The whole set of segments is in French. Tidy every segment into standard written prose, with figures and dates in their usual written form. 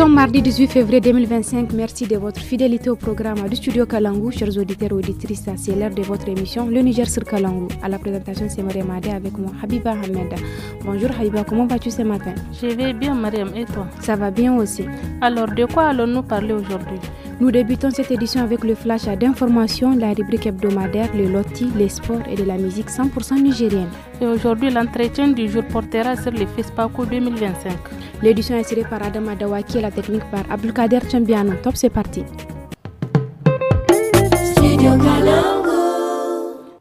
sommes mardi 18 février 2025. Merci de votre fidélité au programme du studio Kalangu. Chers auditeurs et auditrices, c'est l'heure de votre émission Le Niger sur Kalangu. À la présentation, c'est Mariam Adé avec moi, Habiba Ahmed. Bonjour Habiba, comment vas-tu ce matin? Je vais bien Mariam, et toi? Ça va bien aussi. Alors, de quoi allons-nous parler aujourd'hui? Nous débutons cette édition avec le flash d'information, la rubrique hebdomadaire, le loti, les sports et de la musique 100% nigérienne. Et aujourd'hui, l'entretien du jour portera sur les FESPACO 2025. L'édition est tirée par Adam Adawaki et la technique par Abdelkader Chambiano. Top, c'est parti.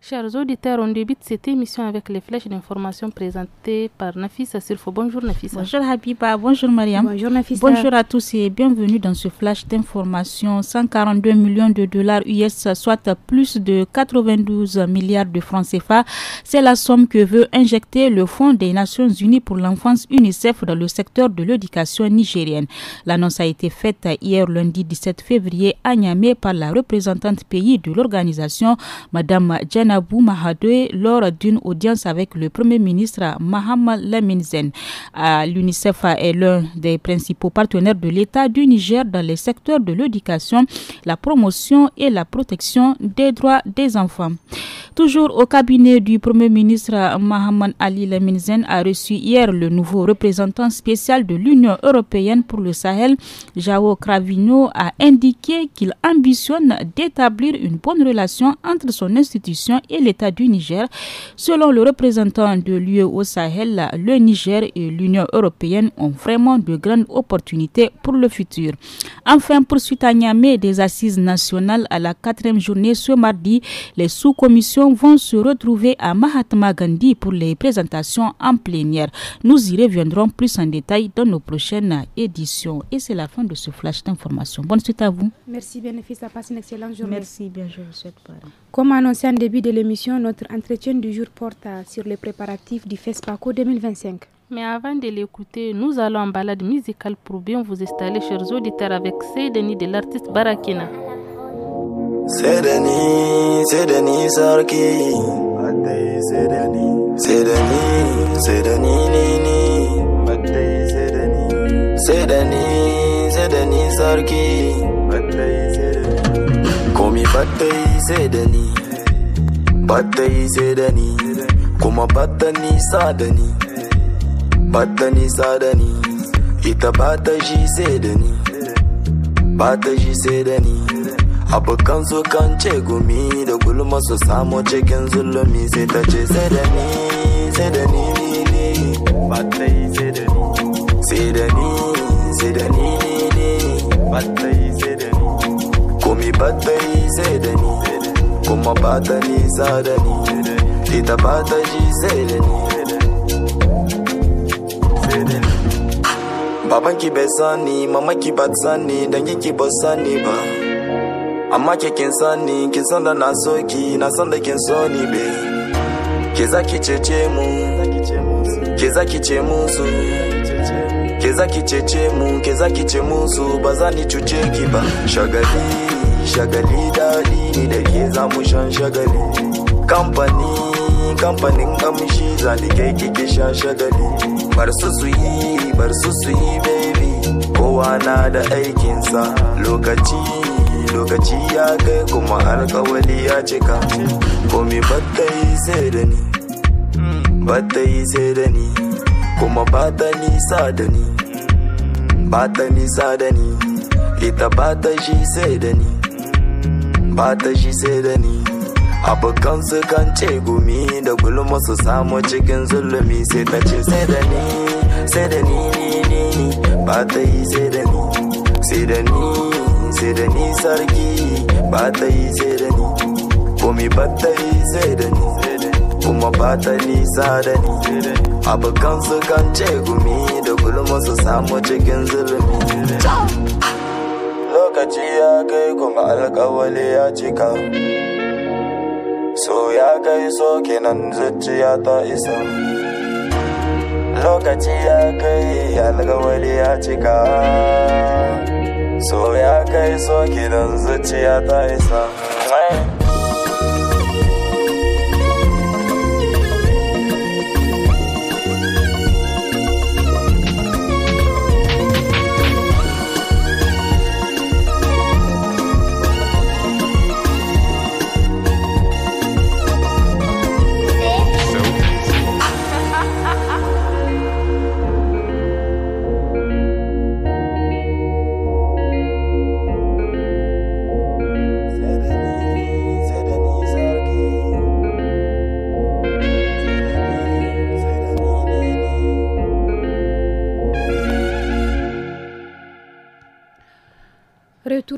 Chers auditeurs, on débute cette émission avec les flèches d'information présentées par Nafissa Sirfo. Bonjour Nafissa. Bonjour Habiba, bonjour Mariam. Bonjour Nafissa. Bonjour à tous et bienvenue dans ce flash d'information. 142 millions de dollars US, soit plus de 92 milliards de francs CFA. C'est la somme que veut injecter le Fonds des Nations Unies pour l'enfance UNICEF dans le secteur de l'éducation nigérienne. L'annonce a été faite hier lundi 17 février à Niamey par la représentante pays de l'organisation, Madame Djana Mahadoué, lors d'une audience avec le Premier ministre Mahamat Lamine Zen. L'UNICEF est l'un des principaux partenaires de l'État du Niger dans les secteurs de l'éducation, la promotion et la protection des droits des enfants. Toujours au cabinet du Premier ministre, Mahamat Ali Lamine Zen a reçu hier le nouveau représentant spécial de l'Union européenne pour le Sahel. João Cravino a indiqué qu'il ambitionne d'établir une bonne relation entre son institution et l'État du Niger. Selon le représentant de l'UE au Sahel, le Niger et l'Union européenne ont vraiment de grandes opportunités pour le futur. Enfin, poursuite à Niamey des assises nationales à la 4e journée ce mardi, les sous-commissions vont se retrouver à Mahatma Gandhi pour les présentations en plénière. Nous y reviendrons plus en détail dans nos prochaines éditions. Et c'est la fin de ce flash d'information. Bonne suite à vous. Merci Bénéfice, passe une excellente journée. Merci, bien je vous souhaite pareil. Comme annoncé en début de l'émission, notre entretien du jour porte sur les préparatifs du FESPACO 2025. Mais avant de l'écouter, nous allons en balade musicale pour bien vous installer, chers auditeurs, avec Seydeni de l'artiste Barakina. Seydeni Sarki, Seydeni Nini, Seydeni Sarki, Komi Battay Seydeni, Kuma Battani Sadani, Ita Battaji Seydeni, Abokan su kan ce gumi da gulma su samu cikin zulumi sai ta ce sai da ni Battay sai da ni Battay sai da ni Komi Battay sai da ni kuma bata nisa da ni ita bata ji sai da ni babanki bai sani mamaki ba sani danginki ba sani ba amma ke kin sani kin san da na so ki na san da kin so ni be ke zaki cece mu ke zaki ce musu ke zaki cece mu ke zaki ce musu ba za ni cuce ki ba shagali dadi ni da ke za mu shan shagali kamfanin kamshi za ni kai kike shan shagali bar su su yi baby kowa na da aikinsa lokaci ya kai kuma alkawali ya cika komi battayi sai da ni kuma bata nisa da ni ita bata shi sai da ni abokan su kan ce gumi da gulma su samu cikin zulumi sai ta ce sai da ni bata yi sai da ni sarki bata yi sai da ni komi bata yi sai da ni kuma bata nisa da ni abokan su kan ce gumi da gulma su samu cikin zulumi lokaci ya kai kuma alkawali ya cika so ya kai so kenan zuciya ta isa lokaci ya kai alkawali ya cika so ya kai so kenan zuciya ta isa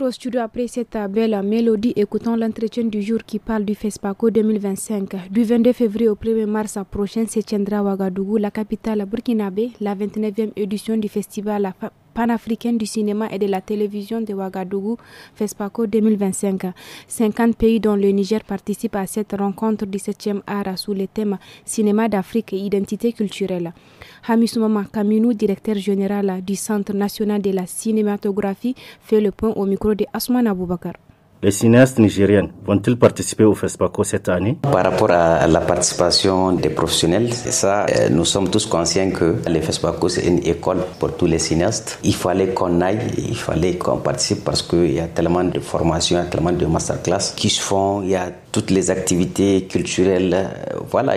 retour au studio après cette belle mélodie. Écoutons l'entretien du jour qui parle du FESPACO 2025. Du 22 février au 1er mars prochain se tiendra à Ouagadougou, la capitale burkinabé, la 29e édition du festival panafricaine du cinéma et de la télévision de Ouagadougou, FESPACO 2025. 50 pays dont le Niger participent à cette rencontre du 7e art sous le thème Cinéma d'Afrique et identité culturelle. Hamis Maman Kaminou, directeur général du Centre national de la cinématographie, fait le point au micro de Asman Aboubakar. Les cinéastes nigériens vont-ils participer au FESPACO cette année? Par rapport à la participation des professionnels, ça, nous sommes tous conscients que le FESPACO, c'est une école pour tous les cinéastes. Il fallait qu'on aille, il fallait qu'on participe parce qu'il y a tellement de formations, il y a tellement de masterclass qui se font, il y a toutes les activités culturelles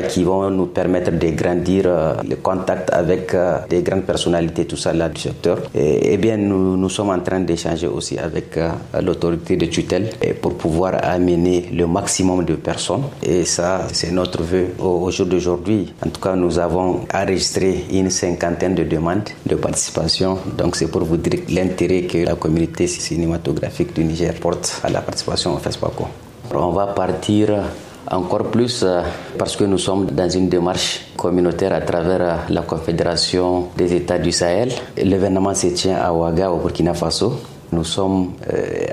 qui vont nous permettre de grandir le contact avec des grandes personnalités, tout ça là du secteur. Et bien, nous sommes en train d'échanger aussi avec l'autorité de tutelle pour pouvoir amener le maximum de personnes. Et ça, c'est notre vœu. Au jour d'aujourd'hui, en tout cas, nous avons enregistré une 50aine de demandes de participation. Donc, c'est pour vous dire l'intérêt que la communauté cinématographique du Niger porte à la participation au FESPACO. On va partir encore plus parce que nous sommes dans une démarche communautaire à travers la Confédération des États du Sahel. L'événement se tient à Ouaga, au Burkina Faso. Nous sommes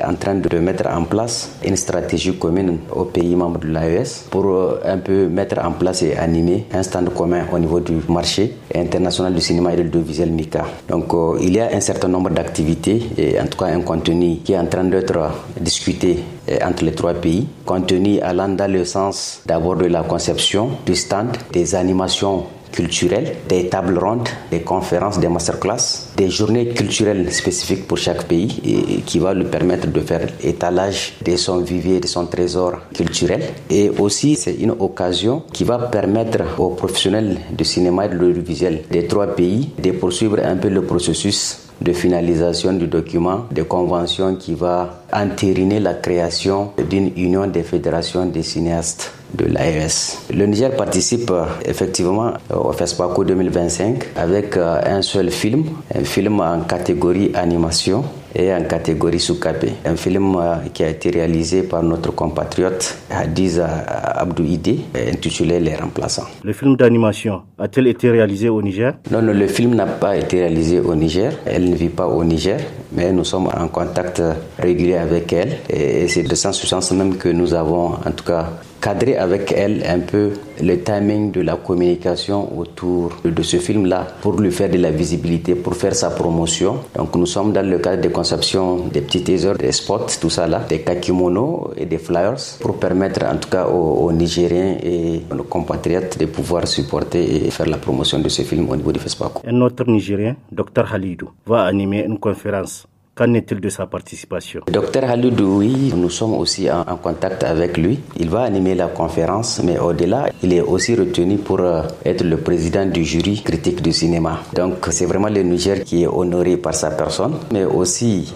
en train de mettre en place une stratégie commune aux pays membres de l'AES pour un peu mettre en place et animer un stand commun au niveau du marché international du cinéma et de l'audiovisuel MICA. Donc il y a un certain nombre d'activités et en tout cas un contenu qui est en train d'être discuté entre les trois pays. Contenu allant dans le sens d'abord de la conception du stand, des animations culturelles, des tables rondes, des conférences, des masterclass, des journées culturelles spécifiques pour chaque pays et qui va lui permettre de faire étalage de son vivier, de son trésor culturel. Et aussi, c'est une occasion qui va permettre aux professionnels du cinéma et de l'audiovisuel des trois pays de poursuivre un peu le processus de finalisation du document de convention qui va entériner la création d'une union des fédérations des cinéastes de l'AES. Le Niger participe effectivement au FESPACO 2025 avec un seul film, un film en catégorie animation et en catégorie sous-capé. Un film qui a été réalisé par notre compatriote Hadiz Abdou Ide, intitulé Les Remplaçants. Le film d'animation a-t-il été réalisé au Niger? Non, le film n'a pas été réalisé au Niger. Elle ne vit pas au Niger, mais nous sommes en contact régulier avec elle. Et c'est de ce sens même que nous avons, en tout cas, cadrer avec elle un peu le timing de la communication autour de ce film-là pour lui faire de la visibilité, pour faire sa promotion. Donc nous sommes dans le cadre de conception des petits teasers, des spots, tout ça là, des kakimonos et des flyers pour permettre en tout cas aux Nigériens et aux compatriotes de pouvoir supporter et faire la promotion de ce film au niveau du FESPACO. Un autre Nigérien, Dr Halidou, va animer une conférence. Qu'en est-il de sa participation? Docteur Halidou, oui, nous sommes aussi en contact avec lui. Il va animer la conférence, mais au-delà, il est aussi retenu pour être le président du jury critique du cinéma. Donc c'est vraiment le Niger qui est honoré par sa personne, mais aussi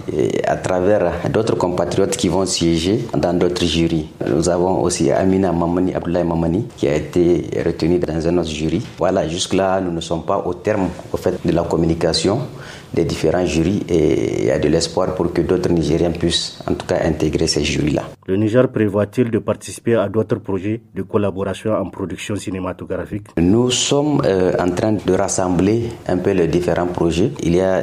à travers d'autres compatriotes qui vont siéger dans d'autres jurys. Nous avons aussi Amina Mamani, Abdoulaye Mamani, qui a été retenu dans un autre jury. Voilà, jusque-là, nous ne sommes pas au terme de la communication des différents jurys et il y a de l'espoir pour que d'autres Nigériens puissent en tout cas intégrer ces jurys-là. Le Niger prévoit-il de participer à d'autres projets de collaboration en production cinématographique? Nous sommes en train de rassembler un peu les différents projets. Il y a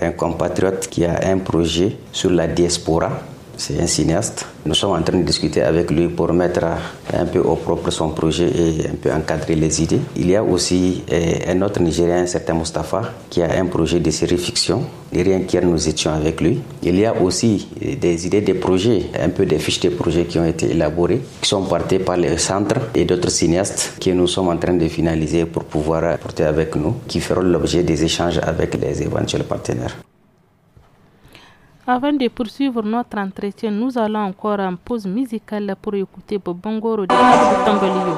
un compatriote qui a un projet sur la diaspora. C'est un cinéaste. Nous sommes en train de discuter avec lui pour mettre un peu au propre son projet et un peu encadrer les idées. Il y a aussi un autre Nigérien, un certain Mustafa, qui a un projet de série fiction. Rien qu'hier, nous étions avec lui. Il y a aussi des idées de projets, un peu des fiches de projets qui ont été élaborées, qui sont portées par le centre et d'autres cinéastes que nous sommes en train de finaliser pour pouvoir porter avec nous, qui feront l'objet des échanges avec les éventuels partenaires. Avant de poursuivre notre entretien, nous allons encore en pause musicale pour écouter Bobongoro de Tambaliyo.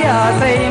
Karfe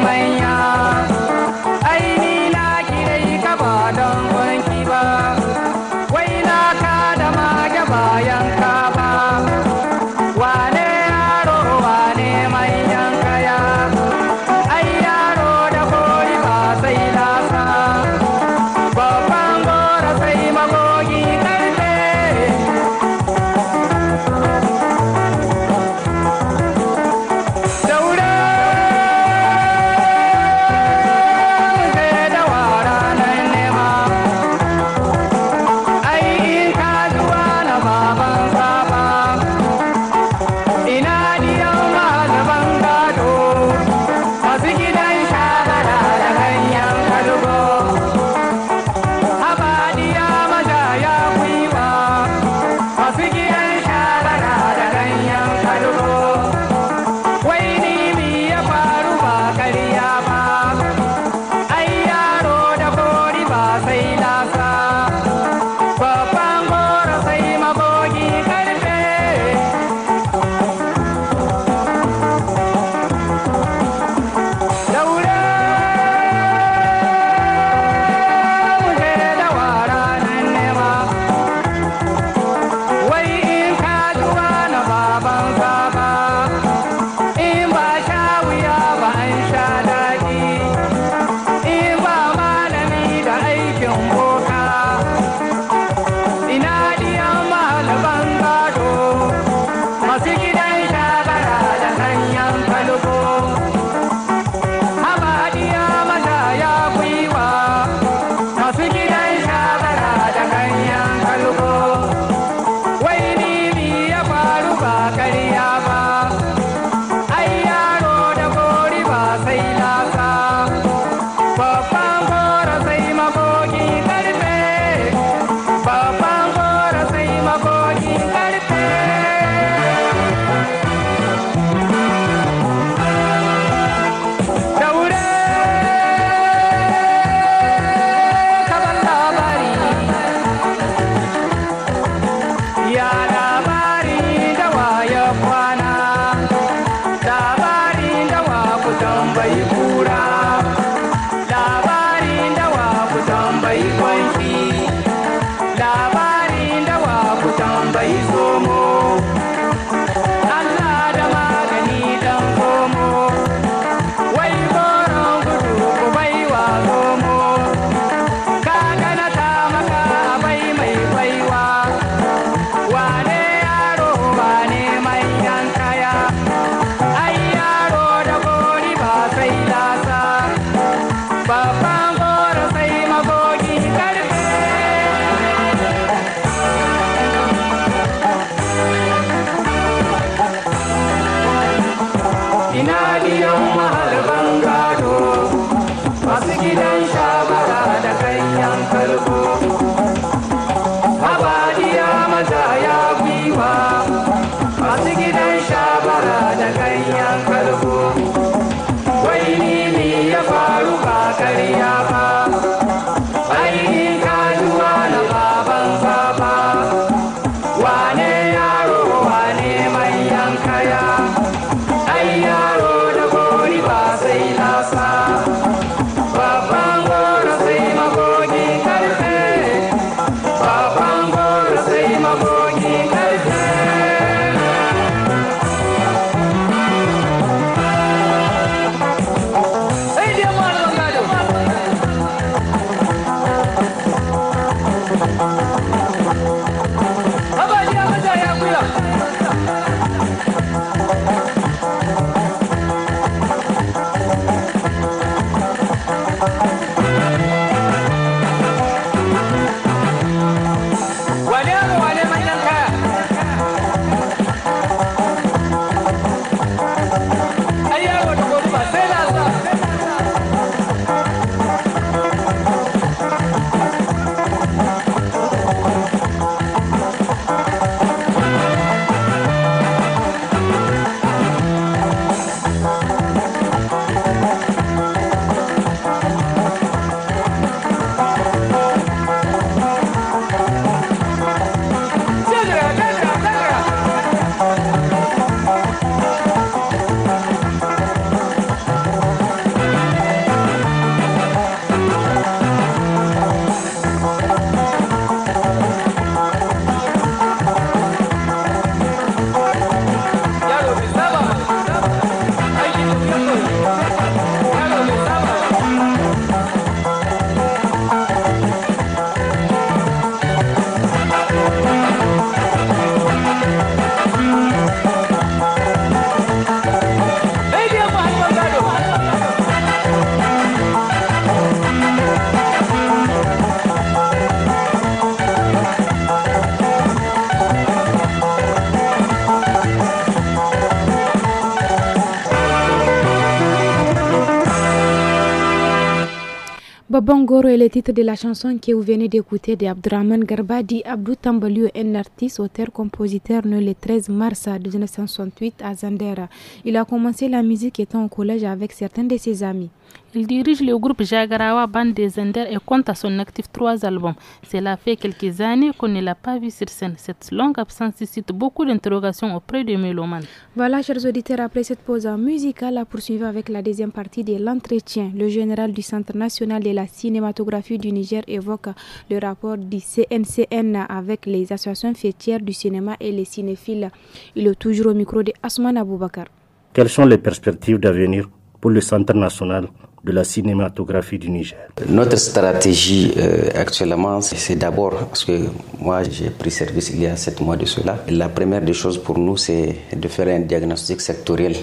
Babban Goro est le titre de la chanson que vous venez d'écouter de Abdurrahman Garba, dit Abdou Tambalio, un artiste, auteur-compositeur né le 13 mars 1968 à Zandera. Il a commencé la musique étant au collège avec certains de ses amis. Il dirige le groupe Jagarawa Band de Zender et compte à son actif 3 albums. Cela fait quelques années qu'on ne l'a pas vu sur scène. Cette longue absence suscite beaucoup d'interrogations auprès des mélomanes. Voilà, chers auditeurs, après cette pause musicale, poursuivons avec la deuxième partie de l'entretien. Le général du Centre national de la cinématographie du Niger évoque le rapport du CNCN avec les associations fêtières du cinéma et les cinéphiles. Il est toujours au micro de Asman Aboubakar. Quelles sont les perspectives d'avenir pour le Centre national de la cinématographie du Niger? Notre stratégie actuellement, c'est d'abord, parce que moi j'ai pris service il y a 7 mois de cela, la première des choses pour nous, c'est de faire un diagnostic sectoriel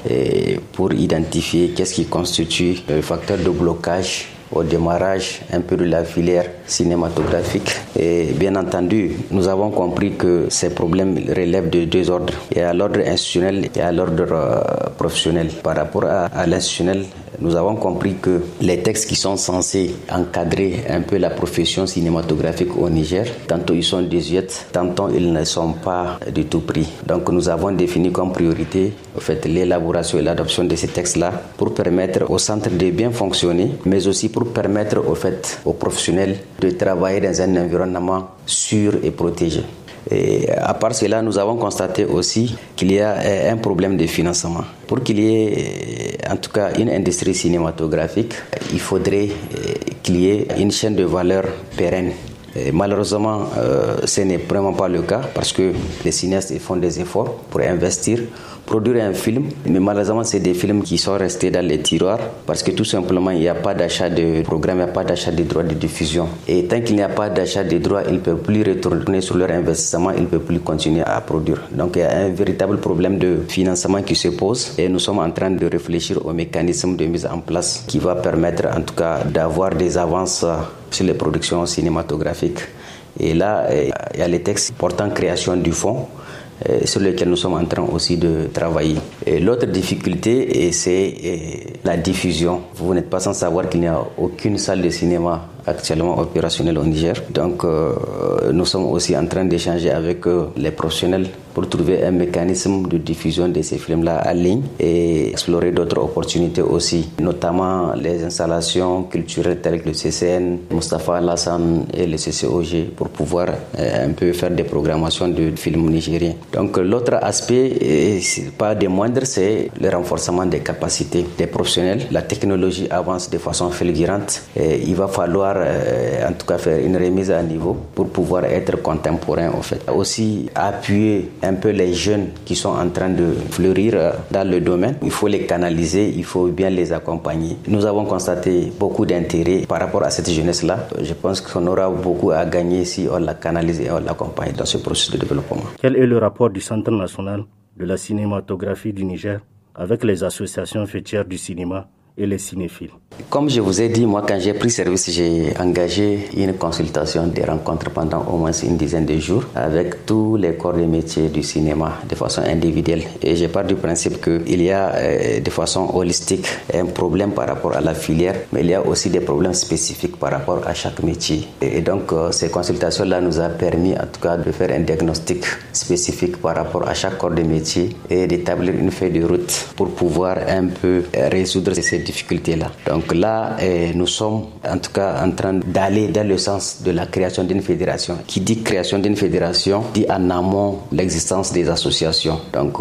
pour identifier qu'est-ce qui constitue le facteur de blocage au démarrage un peu de la filière cinématographique. Et bien entendu, nous avons compris que ces problèmes relèvent de 2 ordres. Il y a l'ordre institutionnel et à l'ordre professionnel. Par rapport à l'institutionnel, nous avons compris que les textes qui sont censés encadrer un peu la profession cinématographique au Niger, tantôt ils sont désuets, tantôt ils ne sont pas du tout pris. Donc nous avons défini comme priorité l'élaboration et l'adoption de ces textes-là pour permettre au centre de bien fonctionner, mais aussi pour permettre aux professionnels de travailler dans un environnement sûr et protégé. Et à part cela, nous avons constaté aussi qu'il y a un problème de financement. Pour qu'il y ait en tout cas une industrie cinématographique, il faudrait qu'il y ait une chaîne de valeur pérenne. Et malheureusement, ce n'est vraiment pas le cas parce que les cinéastes font des efforts pour investir, produire un film, mais malheureusement, c'est des films qui sont restés dans les tiroirs parce que tout simplement, il n'y a pas d'achat de programme, il n'y a pas d'achat de droits de diffusion. Et tant qu'il n'y a pas d'achat de droits, ils ne peuvent plus retourner sur leur investissement, ils ne peuvent plus continuer à produire. Donc, il y a un véritable problème de financement qui se pose et nous sommes en train de réfléchir au mécanisme de mise en place qui va permettre en tout cas d'avoir des avances sur les productions cinématographiques. Et là, il y a les textes portant création du fonds sur lesquels nous sommes en train aussi de travailler. Et l'autre difficulté, c'est la diffusion. Vous n'êtes pas sans savoir qu'il n'y a aucune salle de cinéma actuellement opérationnelle au Niger. Donc, nous sommes aussi en train d'échanger avec les professionnels pour trouver un mécanisme de diffusion de ces films-là en ligne et explorer d'autres opportunités aussi, notamment les installations culturelles telles que le CCN, Moustapha Alassane et le CCOG pour pouvoir un peu faire des programmations de films nigériens. Donc l'autre aspect, pas des moindres, c'est le renforcement des capacités des professionnels. La technologie avance de façon fulgurante et il va falloir en tout cas faire une remise à niveau pour pouvoir être contemporain en fait. Aussi appuyer un peu les jeunes qui sont en train de fleurir dans le domaine. Il faut les canaliser, il faut bien les accompagner. Nous avons constaté beaucoup d'intérêt par rapport à cette jeunesse-là. Je pense qu'on aura beaucoup à gagner si on la canalise et on l'accompagne dans ce processus de développement. Quel est le rapport du Centre national de la cinématographie du Niger avec les associations fêtières du cinéma et les cinéphiles? Comme je vous ai dit, moi quand j'ai pris service, j'ai engagé une consultation, des rencontres pendant au moins une dizaine de jours avec tous les corps de métier du cinéma de façon individuelle. Et j'ai part du principe qu'il y a de façon holistique un problème par rapport à la filière, mais il y a aussi des problèmes spécifiques par rapport à chaque métier. Et donc ces consultations-là nous a permis en tout cas de faire un diagnostic spécifique par rapport à chaque corps de métier et d'établir une feuille de route pour pouvoir un peu résoudre ces difficultés-là. Donc là, nous sommes en tout cas en train d'aller dans le sens de la création d'une fédération. Qui dit création d'une fédération dit en amont l'existence des associations. Donc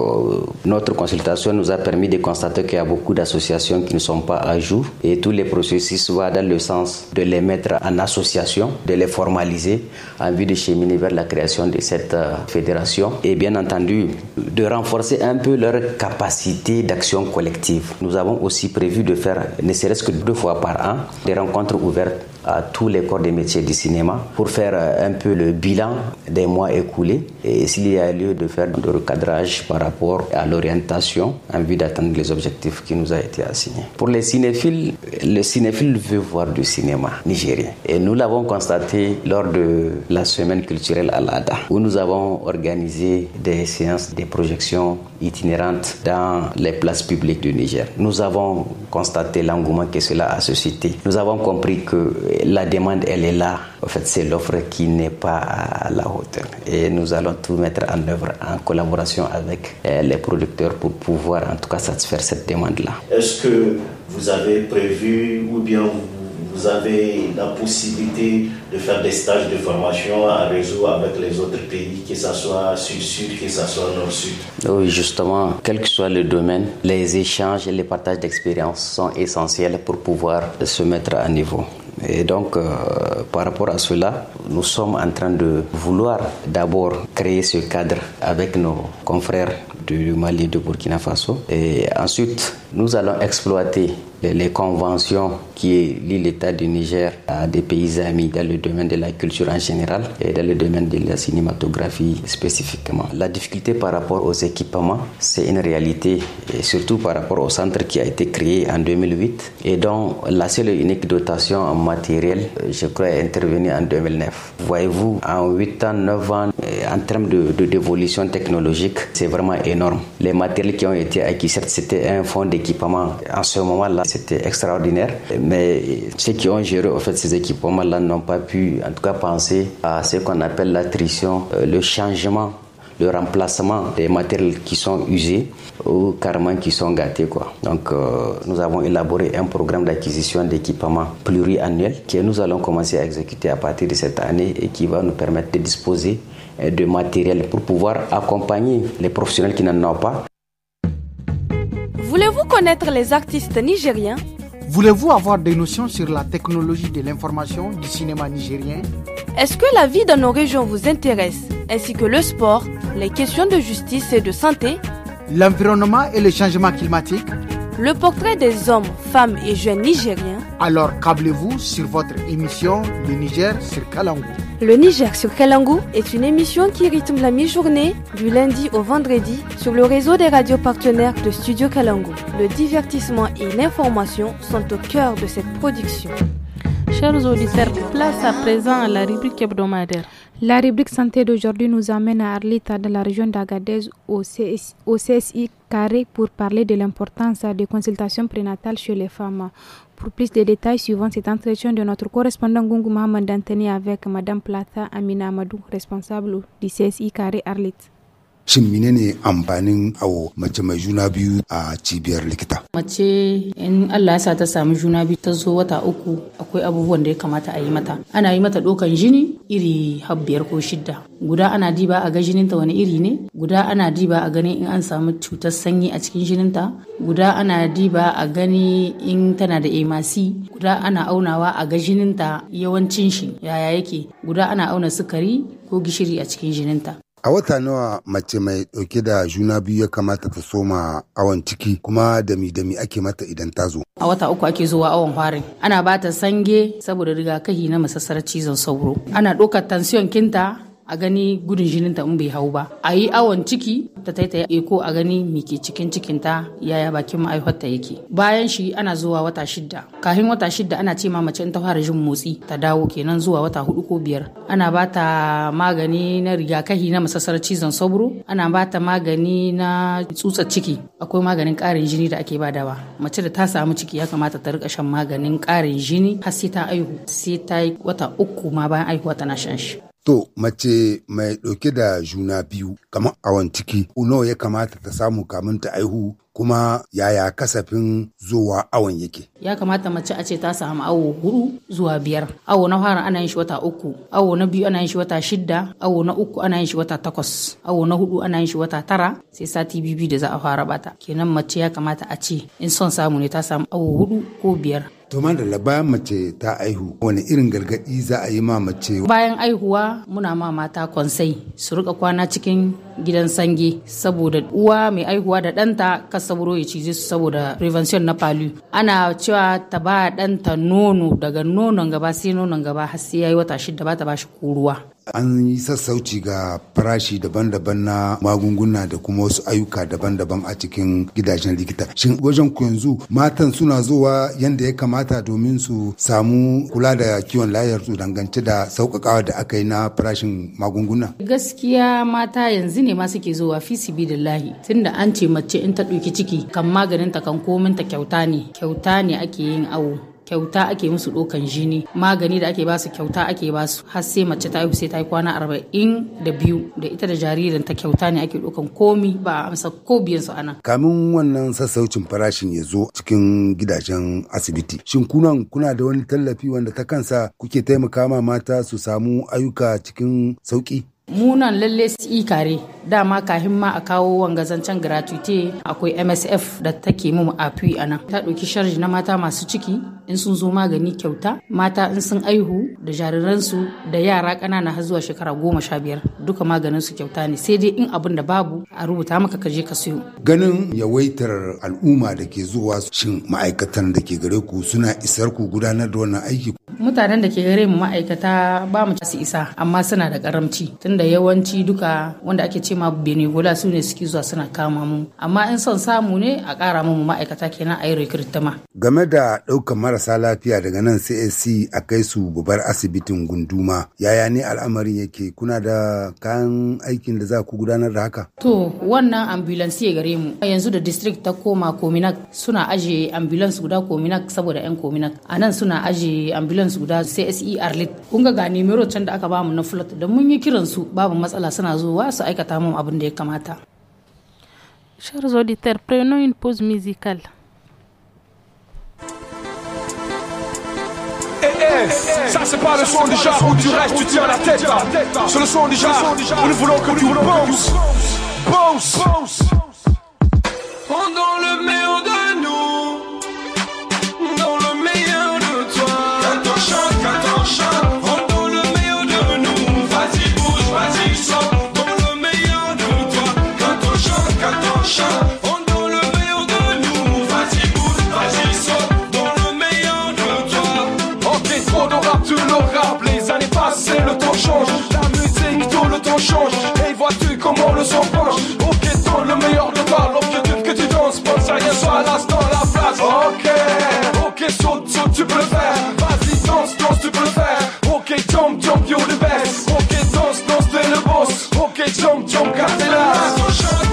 notre consultation nous a permis de constater qu'il y a beaucoup d'associations qui ne sont pas à jour et tous les processus vont dans le sens de les mettre en association, de les formaliser en vue de cheminer vers la création de cette fédération et bien entendu de renforcer un peu leur capacité d'action collective. Nous avons aussi prévu de faire, ne serait-ce que 2 fois par an, des rencontres ouvertes à tous les corps des métiers du cinéma pour faire un peu le bilan des mois écoulés et s'il y a lieu de faire de recadrage par rapport à l'orientation en vue d'atteindre les objectifs qui nous a été assignés. Pour les cinéphiles, le cinéphile veut voir du cinéma nigérien et nous l'avons constaté lors de la semaine culturelle à l'ADA où nous avons organisé des séances, des projections itinérantes dans les places publiques du Niger. Nous avons constaté l'engouement que cela a suscité. Nous avons compris que la demande, elle est là. En fait, c'est l'offre qui n'est pas à la hauteur. Et nous allons tout mettre en œuvre en collaboration avec les producteurs pour pouvoir en tout cas satisfaire cette demande-là. Est-ce que vous avez prévu ou bien vous avez la possibilité de faire des stages de formation en réseau avec les autres pays, que ce soit sud-sud, que ce soit nord-sud? Oui, justement, quel que soit le domaine, les échanges et les partages d'expériences sont essentiels pour pouvoir se mettre à niveau. Et donc, par rapport à cela, nous sommes en train de vouloir d'abord créer ce cadre avec nos confrères du Mali et de Burkina Faso. Et ensuite, nous allons exploiter les conventions qui lient l'État du Niger à des pays amis dans le domaine de la culture en général et dans le domaine de la cinématographie spécifiquement. La difficulté par rapport aux équipements, c'est une réalité, et surtout par rapport au centre qui a été créé en 2008 et dont la seule et unique dotation en matériel, je crois, est intervenue en 2009. Voyez-vous, en 8 ans, 9 ans, en termes d'évolution technologique, c'est vraiment énorme. Les matériels qui ont été acquis, certes, c'était un fonds d'équipement. En ce moment-là, c'était extraordinaire, mais ceux qui ont géré en fait, ces équipements-là n'ont pas pu, en tout cas, penser à ce qu'on appelle l'attrition, le changement, le remplacement des matériels qui sont usés ou carrément qui sont gâtés, quoi. Donc, nous avons élaboré un programme d'acquisition d'équipements pluriannuel que nous allons commencer à exécuter à partir de cette année et qui va nous permettre de disposer de matériel pour pouvoir accompagner les professionnels qui n'en ont pas. Voulez-vous connaître les artistes nigériens? Voulez-vous avoir des notions sur la technologie de l'information du cinéma nigérien? Est-ce que la vie dans nos régions vous intéresse, ainsi que le sport, les questions de justice et de santé, l'environnement et le changement climatique, le portrait des hommes, femmes et jeunes nigériens? Alors câblez-vous sur votre émission Le Niger sur Kalangu. Le Niger sur Kalangu est une émission qui rythme la mi-journée du lundi au vendredi sur le réseau des radios partenaires de Studio Kalangu. Le divertissement et l'information sont au cœur de cette production. Chers auditeurs, place à présent à la rubrique hebdomadaire. La rubrique santé d'aujourd'hui nous amène à Arlita, dans la région d'Agadez, au CSI Carré, pour parler de l'importance des consultations prénatales chez les femmes. Pour plus de détails, suivant cet entretien de notre correspondant Gungu Mohamed Dantani avec Madame Plata Amina Amadou, responsable du CSI Carré Arlit. Shin menene amfanin awo mace mai juna biyu a cibiyar likita? Mace in Allah ya sa ta samu juna biyu ta zo wata uku, akwai abubuwan da ya kamata a yi mata. Ana yi mata ɗaukan jini iri 5 ko 6. Guda ana diba a ga jininta wani iri ne, guda ana diba a gani in an samu cutar sanyi a cikin jininta, guda ana diba a gani in tana da emasi, guda ana aunawa a ga jininta yawancin shi yaya yake, guda ana auna sukari ko gishiri a cikin jininta. A wata nawa mace mai ɗauke da juna biyu ya kamata ta soma awon ciki, kuma dami ake mata idan ta zo? A wata 3 ake zuwa awon farin. Ana ba ta sange saboda rigakafi na masassarar cizon sauro. Ana ɗaukar tansiyon kinta a gani gudun jininta in bai hau ba. A yi awon ciki ta taita eko a gani me ke cikin cikinta yaya bakin ma'aifarta yake. Bayan shi ana zuwa wata 6. Kafin wata 6 ana ce ma mace in ta fara jin motsi ta dawo kenan zuwa wata 4 ko 5. Ana ba ta magani na rigakafi na masassarar cizon sauro. Ana ba ta magani na tsutsar ciki. Akwai maganin ƙarin jini da ake badawa. Mace da ta samu ciki ya kamata ta rika shan maganin ƙarin jini har sai ta aihu. Sai ta yi wata 3 ma bayan aihuwa tana shan shi. To, mace mai ɗauke da juna biyu, kamar awon ciki, nawa ya kamata ta samu kamin ta aihu, kuma yaya kasafin zuwa awon yake? Ya kamata mace a ce ta samu awo 4 zuwa 5. Awo na fara ana yin shi wata 3, awo na 2 ana yin shi wata 6, awo na 3 ana yin shi wata 8, awo na 4 ana yin shi wata 9, sai sati 2 da za a fara bata. Kenan mace ya kamata a ce in son samu ne ta samu awo 4 ko 5. To da bayan mace ta aihu, wani irin gargaɗi za a yi ma mace? Bayan aihuwa muna ma mata konsai su rika kwana cikin gidan sange, saboda uwa mai aihuwa da ɗanta ka saburo ya cije su saboda prevention na palu. Ana cewa ta ba ɗanta nono, daga nonon gaba sai nonon gaba har sai yayi wata 6 ba ta ba shi ruwa. An yi sassauci ga farashi daban-daban na magunguna da kuma wasu ayyuka daban-daban a cikin gidajen likita. Shin wajen ku yanzu matan suna zuwa yanda ya kamata domin su samu kula da kiwon lafiyar su dangance da sauƙaƙawa da aka yi na farashin magunguna? Gaskiya mata yanzu ne ma suke zuwa fi sibidillahi, tunda an ce mace in ta ɗauki ciki kan maganin ta kan komin ta kyauta ne ake yin awo. kyauta ake musu ɗaukan jini, magani da ake basu kyauta ake basu har sai mace ta haihu sai ta yi kwana 42 da ita da jaririn ta kyauta ne ake ɗaukan komi ba a amsa ko biyan su anan. Kamin wannan sassaucin farashin ya zo cikin gidajen asibiti, shin kuna da wani tallafi wanda ta kansa kuke taimaka ma mata su samu ayyuka cikin sauki? Munan lalle su kare dama kahin ma a kawo wangazancen gratuite akwai MSF da take mu afi a nan ta ɗauki sharji na mata masu ciki in sun zo magani kyauta, mata in sun aihu da jariransu da yara ƙanana har zuwa shekara 15 duka maganin su kyauta ne, sai dai in abin da babu a rubuta maka ka je ka siyo. Ganin yawaitar al'umma da ke zuwa, shin ma'aikatan da ke gare ku suna isar ku gudanar da wannan aiki? Mutanen da ke gare mu ma'aikata ba mu su isa amma suna da karamci tunda yawanci duka wanda ake ce ma benevola su ne suke zuwa suna kama mu, amma in son samu ne a ƙara mu ma'aikata kenan a yi recruitment. Game da ɗaukar marasa lafiya daga nan CAC a kai su babbar asibitin gunduma, yaya ne al'amarin yake? Kuna da kayan aikin da za ku gudanar da haka? To wannan ambulance ya gare mu yanzu da district ta koma Kominak suna aje ambulance guda Kominak saboda 'yan Kominak a nan suna aje ambulance guda CSE Arlit. Kun ga numero can da aka bamu na float da mun yi kiran su babu matsala suna zuwa su aikata mu abin da ya kamata. Chers auditeurs, prenons une pause musicale. Ça c'est pas le son du genre où tu restes, tu tiens la tête. C'est le son du genre où nous voulons que tu bounce. Bounce, bounce. Dans le meilleur de nous, dans le meilleur de toi. Quand on chante, dans le meilleur de nous. Vas-y bouge, vas-y saute, dans le meilleur de toi. Quand on chante, dans le meilleur de nous. Vas-y bouge, vas-y saute, dans le meilleur de toi. Ok, trop de rap, tout le rap, les années passées, le temps change. La musique, tout le temps change. Et vois-tu comment le son penche? Ok, dans le meilleur de toi, l'objectif que tu danses, pense à rien, soit à l'instant, la place. Ok, saute, saute, tu peux le faire. Vas-y, danse, danse, tu peux le faire. Ok, jump, jump, you're the best. Ok, danse, danse, t'es le boss. Ok, jump, jump, car t'es là.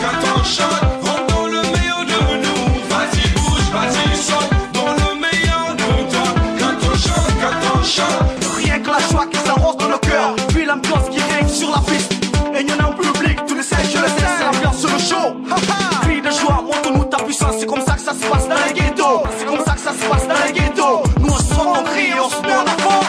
Quand on chante, rentre dans le meilleur de nous. Vas-y, bouge, vas-y, saute, dans le meilleur de toi. Quand on chante, rien que la joie qui s'arrose dans le cœur. Puis l'ambiance qui règne sur la piste. Et y'en a en public, tu le sais, je le sais, c'est l'ambiance sur le show. Crie de joie, montre-nous ta puissance. C'est comme ça que ça se passe dans les ghettos. C'est comme ça que ça se passe dans les ghettos. Nous on se sent, on crie, on se met en avant.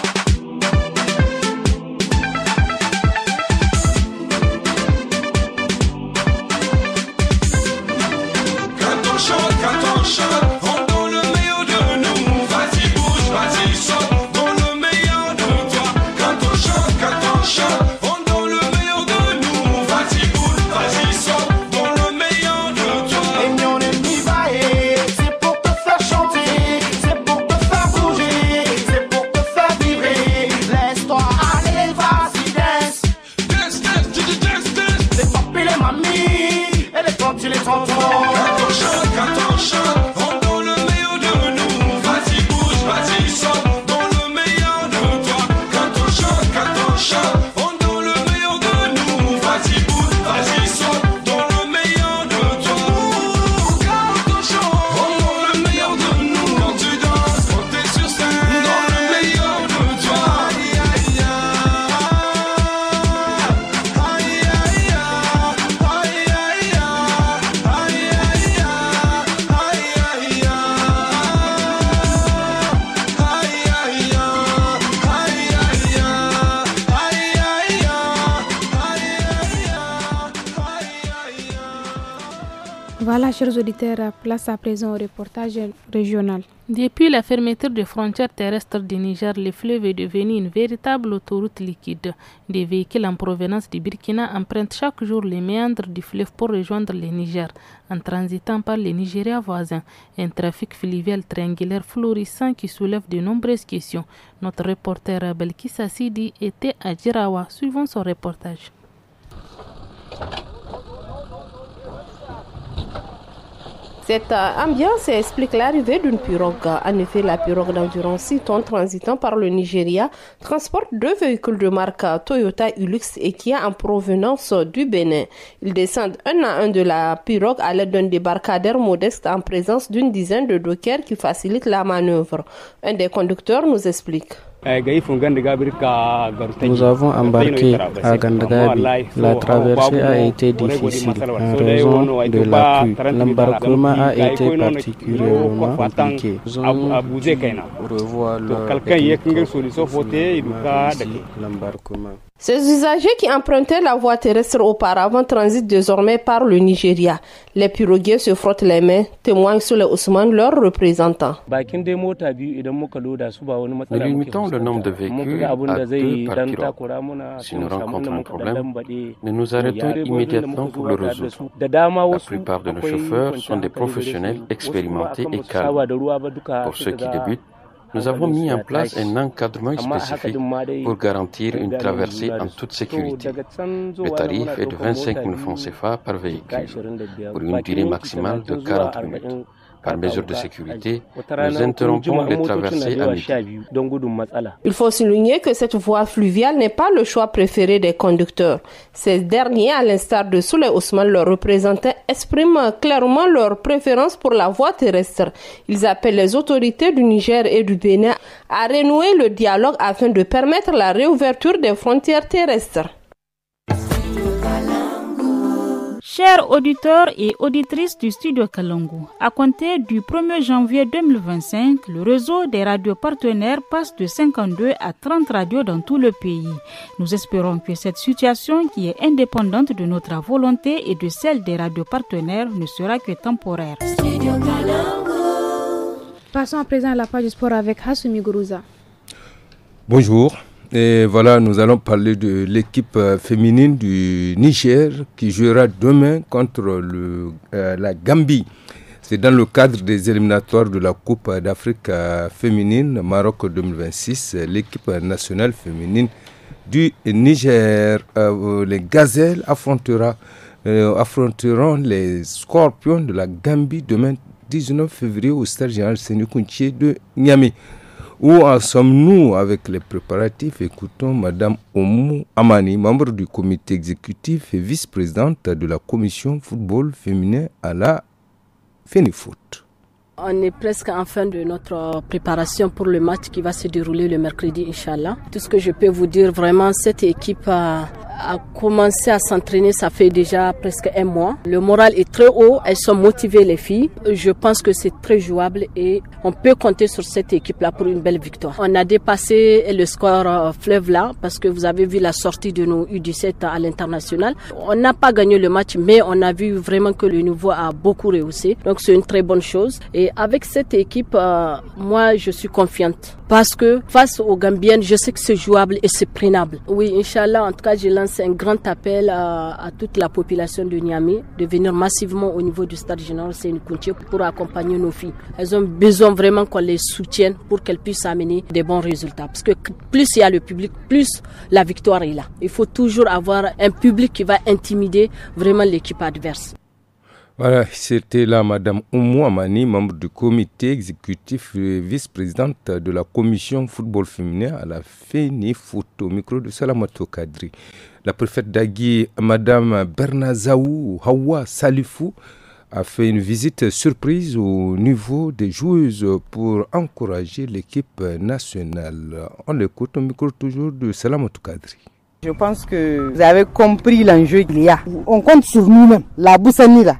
Quand on chante, rentre dans le meilleur de nous. Vas-y bouge, vas-y saute, dans le meilleur de toi. Quand on chante, rentre dans le meilleur de nous. Vas-y bouge, vas-y saute, dans le meilleur de toi. Et mon ennemi va c'est pour te faire chanter, c'est pour te faire bouger, c'est pour te faire vibrer. Laisse-toi aller, vas-y dance. Dance, dance, dance, dance. Les papis, les mamies, et les tantes, les tontons. Quand on chante, rentre dans le meilleur de nous. Vas-y bouge, vas-y saute, dans le meilleur de toi. Quand on chante, rentre dans le meilleur de nous. Vas-y bouge, vas-y saute, dans le meilleur de toi. Quand on chante, rentre dans le meilleur de nous. Quand tu danses, quand t'es sur scène, dans le meilleur de toi. Aïe aïe aïe, aïe aïe aïe, aïe aïe aïe. Voilà, chers auditeurs, place à présent au reportage régional. Depuis la fermeture des frontières terrestres du Niger, le fleuve est devenu une véritable autoroute liquide. Des véhicules en provenance du Burkina empruntent chaque jour les méandres du fleuve pour rejoindre le Niger, en transitant par les Nigérias voisins. Un trafic fluvial triangulaire florissant qui soulève de nombreuses questions. Notre reporter Belkissa Sidi était à Djirawa. Suivons son reportage. Cette ambiance explique l'arrivée d'une pirogue. En effet, la pirogue d'environ 6 tonnes transitant par le Nigeria transporte 2 véhicules de marque Toyota Hilux et Kia en provenance du Bénin. Ils descendent un à un de la pirogue à l'aide d'un débarcadère modeste en présence d'une dizaine de dockers qui facilitent la manœuvre. Un des conducteurs nous explique. Nous avons embarqué à Gandagabi. La traversée a été difficile en raison de la pluie. L'embarquement a été particulièrement compliqué. Nous avons dû revoir l'embarquement. Ces usagers qui empruntaient la voie terrestre auparavant transitent désormais par le Nigeria. Les piroguiers se frottent les mains, témoignent Souley Ousmane, leur représentant. Nous limitons le nombre de véhicules à 2 par pirogue. Si nous rencontrons un problème, nous nous arrêtons immédiatement pour le résoudre. La plupart de nos chauffeurs sont des professionnels expérimentés et calmes. Pour ceux qui débutent, nous avons mis en place un encadrement spécifique pour garantir une traversée en toute sécurité. Le tarif est de 25 000 francs CFA par véhicule, pour une durée maximale de 40 minutes. Par mesure de sécurité, nous interrompons les traversées à midi. Il faut souligner que cette voie fluviale n'est pas le choix préféré des conducteurs. Ces derniers, à l'instar de Souley Ousmane, leurs représentants, expriment clairement leur préférence pour la voie terrestre. Ils appellent les autorités du Niger et du Bénin à renouer le dialogue afin de permettre la réouverture des frontières terrestres. Chers auditeurs et auditrices du studio Kalangu, à compter du 1er janvier 2025, le réseau des radios partenaires passe de 52 à 30 radios dans tout le pays. Nous espérons que cette situation, qui est indépendante de notre volonté et de celle des radios partenaires, ne sera que temporaire. Passons à présent à la page du sport avec Hassoumi Gourouza. Bonjour. Et voilà, nous allons parler de l'équipe féminine du Niger qui jouera demain contre la Gambie. C'est dans le cadre des éliminatoires de la Coupe d'Afrique féminine Maroc 2026. L'équipe nationale féminine du Niger, les Gazelles, affronteront les Scorpions de la Gambie demain 19 février au stade général Sékou Kounché de Niamey. Où en sommes-nous avec les préparatifs? Écoutons Madame Oumou Amani, membre du comité exécutif et vice-présidente de la commission football féminin à la FENIFOOT. On est presque en fin de notre préparation pour le match qui va se dérouler le mercredi, Inch'Allah. Tout ce que je peux vous dire, vraiment, cette équipe a commencé à s'entraîner, ça fait déjà presque un mois. Le moral est très haut, elles sont motivées les filles. Je pense que c'est très jouable et on peut compter sur cette équipe-là pour une belle victoire. On a dépassé le score fleuve là parce que vous avez vu la sortie de nos U17 à l'international. On n'a pas gagné le match, mais on a vu vraiment que le niveau a beaucoup rehaussé. Donc c'est une très bonne chose. Et avec cette équipe, moi je suis confiante parce que face aux Gambiennes, je sais que c'est jouable et c'est prenable. Oui, Inch'Allah, en tout cas, je lance un grand appel à toute la population de Niamey de venir massivement au niveau du stade général Sékou Kounché pour accompagner nos filles. Elles ont besoin vraiment qu'on les soutienne pour qu'elles puissent amener des bons résultats. Parce que plus il y a le public, plus la victoire est là. Il faut toujours avoir un public qui va intimider vraiment l'équipe adverse. Voilà, c'était là Madame Oumou Amani, membre du comité exécutif et vice-présidente de la commission football féminin à la FENIFOOT, au micro de Salamatou Kadri. La préfète d'Agui, Madame Bernazaou Hawa Salifou, a fait une visite surprise au niveau des joueuses pour encourager l'équipe nationale. On l'écoute au micro toujours de Salamatou Kadri. Je pense que vous avez compris l'enjeu qu'il y a. On compte sur nous-mêmes. La Boussani là,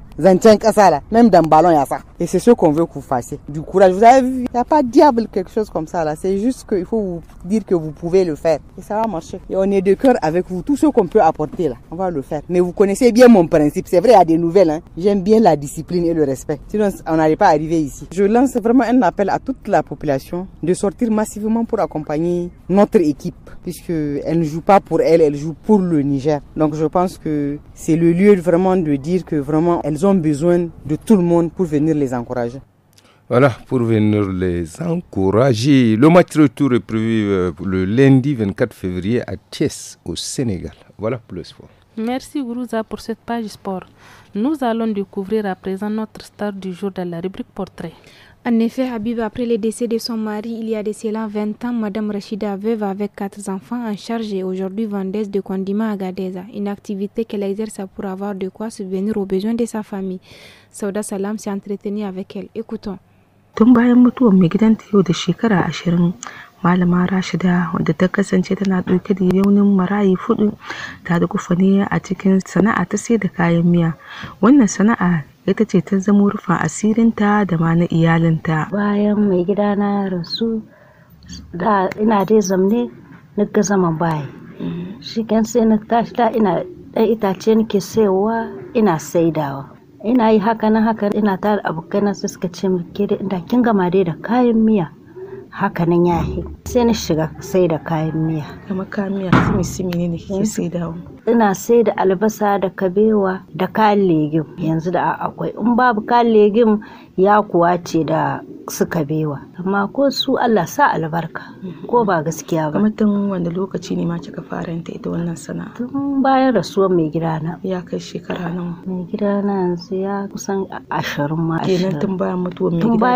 même dans le ballon il y a ça. Et c'est ce qu'on veut que vous fassiez. Du courage, vous avez vu, il n'y a pas de diable quelque chose comme ça là. C'est juste qu'il faut vous dire que vous pouvez le faire. Et ça va marcher. Et on est de cœur avec vous. Tout ce qu'on peut apporter là, on va le faire. Mais vous connaissez bien mon principe. C'est vrai, il y a des nouvelles. Hein. J'aime bien la discipline et le respect. Sinon, on n'allait pas arriver ici. Je lance vraiment un appel à toute la population de sortir massivement pour accompagner notre équipe. Puisqu'elle ne joue pas pour elle joue pour le Niger. Donc je pense que c'est le lieu vraiment de dire que vraiment elles ont besoin de tout le monde pour venir les encourager. Voilà, pour venir les encourager. Le match retour est prévu le lundi 24 février à Thiès, au Sénégal. Voilà pour le sport. Merci Gourouza pour cette page sport. Nous allons découvrir à présent notre star du jour dans la rubrique portrait. En effet, Habib, après le décès de son mari, il y a de cela 20 ans, Madame Rachida, veuve avec 4 enfants en charge et aujourd'hui vendeuse de condiments à Gadeza, une activité qu'elle exerce pour avoir de quoi subvenir aux besoins de sa famille. Sauda Salam s'est entretenue avec elle. Écoutons. Tun bayan mutuwar mai gidanta yau da shekara 20, Malama Rashida wadda ta kasance tana ɗauke da yaunin marayi 4 ta da kufane a cikin sana'a ta sai da kayan miya. Wannan sana'a ita ce ta zama rufin asirinta da ma na iyalinta. Bayan mai gidana ya rasu da ina dai zamne na ga zaman bayi. Shi kan sai na tashi da ina ɗan itace nake sayowa ina saidawa. Ina yi haka na haka ina tare abokaina su suka ce min ke da inda kin gama dai da kayan miya haka nan yahi sai na shiga sai da kayan miya. Kamar kayan miya simi ne kike saidawa? Ina sai da albasa da kabewa da kayan legim yanzu da akwai, in babu kayan legim ya kuwa ce da su kabewa, amma ko su Allah sa albarka ko ba gaskiya ba. Kamar tun wanda lokaci ne ma kika fara ita wannan sana'a? Tun bayan rasuwar mai gidana. Ya kai shekara nawa? Mai gidana yanzu ya kusan 20 ma. Kenan tun bayan mutuwar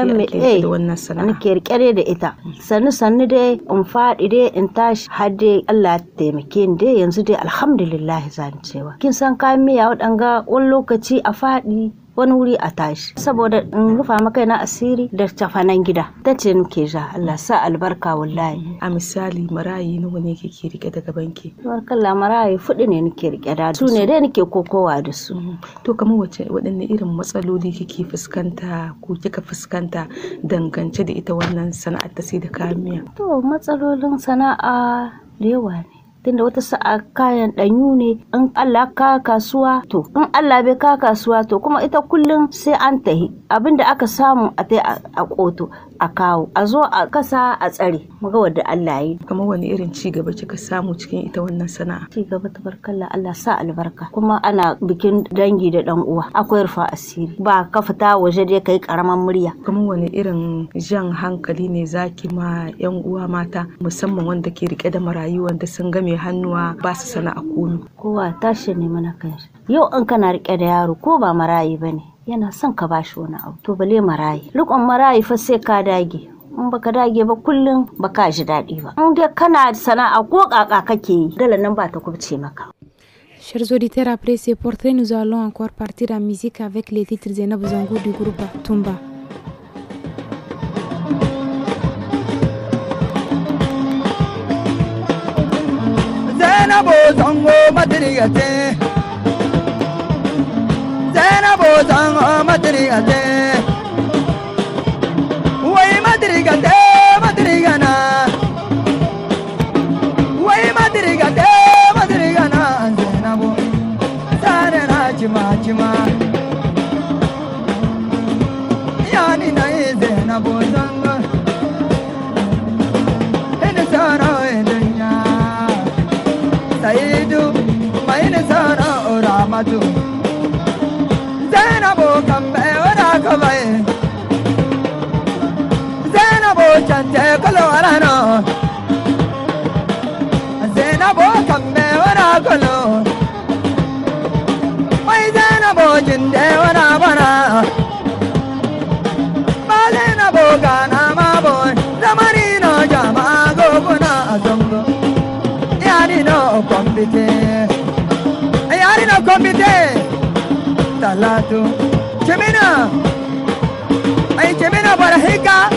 mai gida da wannan sana'a? Nake rike da ita. Sannu dai in faɗi dai in tashi har dai Allah ya taimake ni dai yanzu dai alhamdulillah zan cewa. Kin san kayan miya waɗanga wani lokaci a faɗi wani wuri a tashi saboda in rufa maka na asiri da tafanan gida ta ce nake ja Allah sa albarka wallahi. A misali marayi nawa ne kike rike daga banki? Barkalla marayi 4 ne nake rike da su ne dai nake kokowa da su. To kamar waɗanne irin matsaloli kike fuskanta ko kika fuskanta dangance da ita wannan sana'ar ta sai da kayan miya? To matsalolin sana'a da yawa ne. Tunda wata sa'a kayan ɗanyu ne in Allah ka kasuwa to in Allah bai ka kasuwa to kuma ita kullum sai an tahi abinda aka samu a tai a koto a kawo a zo a kasa a tsare muga wanda Allah yi. Kamar wani irin ci gaba kika samu cikin ita wannan sana'a? Ci gaba tabarkalla Allah sa albarka, kuma ana bikin dangi da dan uwa akwai rufa asiri ba ka fita waje dai kai karaman murya. Kamar wani irin jan hankali ne zaki ma yan uwa mata musamman wanda ke rike da marayu wanda sun game hannuwa ba su sana'a komi? Kowa tashi ne mana kanshi. Yau in kana rike da yaro ko ba marayi bane yana son ka bashi wani abu to bale marayi. Rikon marayi fa sai ka dage, in baka dage ba kullum baka ji daɗi ba. In dai kana sana'a ko kaka kake yi dala nan ba ta kubce maka. Chers auditeurs, après ces portraits, nous allons encore partir en musique avec les titres Zainab Zango du groupe Tumba. Zainabo Zango Madrigate, Zainabo Zango Madrigate, Way Madrigate, Madrigana, Way Madrigate, Madrigana, Zainabo, Sarana Chima Chima, Yani Nai Zainabo Zango, and Sara Saidu, Maina Sara or Ramatu, Zainabo Kambe or Akabai, Zainabo Chante Colorano, Zainabo Kambe or Akolo, my Zainabo Jinde or Abana, Malenabo Gana Mabo, the Marino Jama Gobuna Zongo. No compite, ayari no compite. Talatu, Chemina, ay Chemina para hika.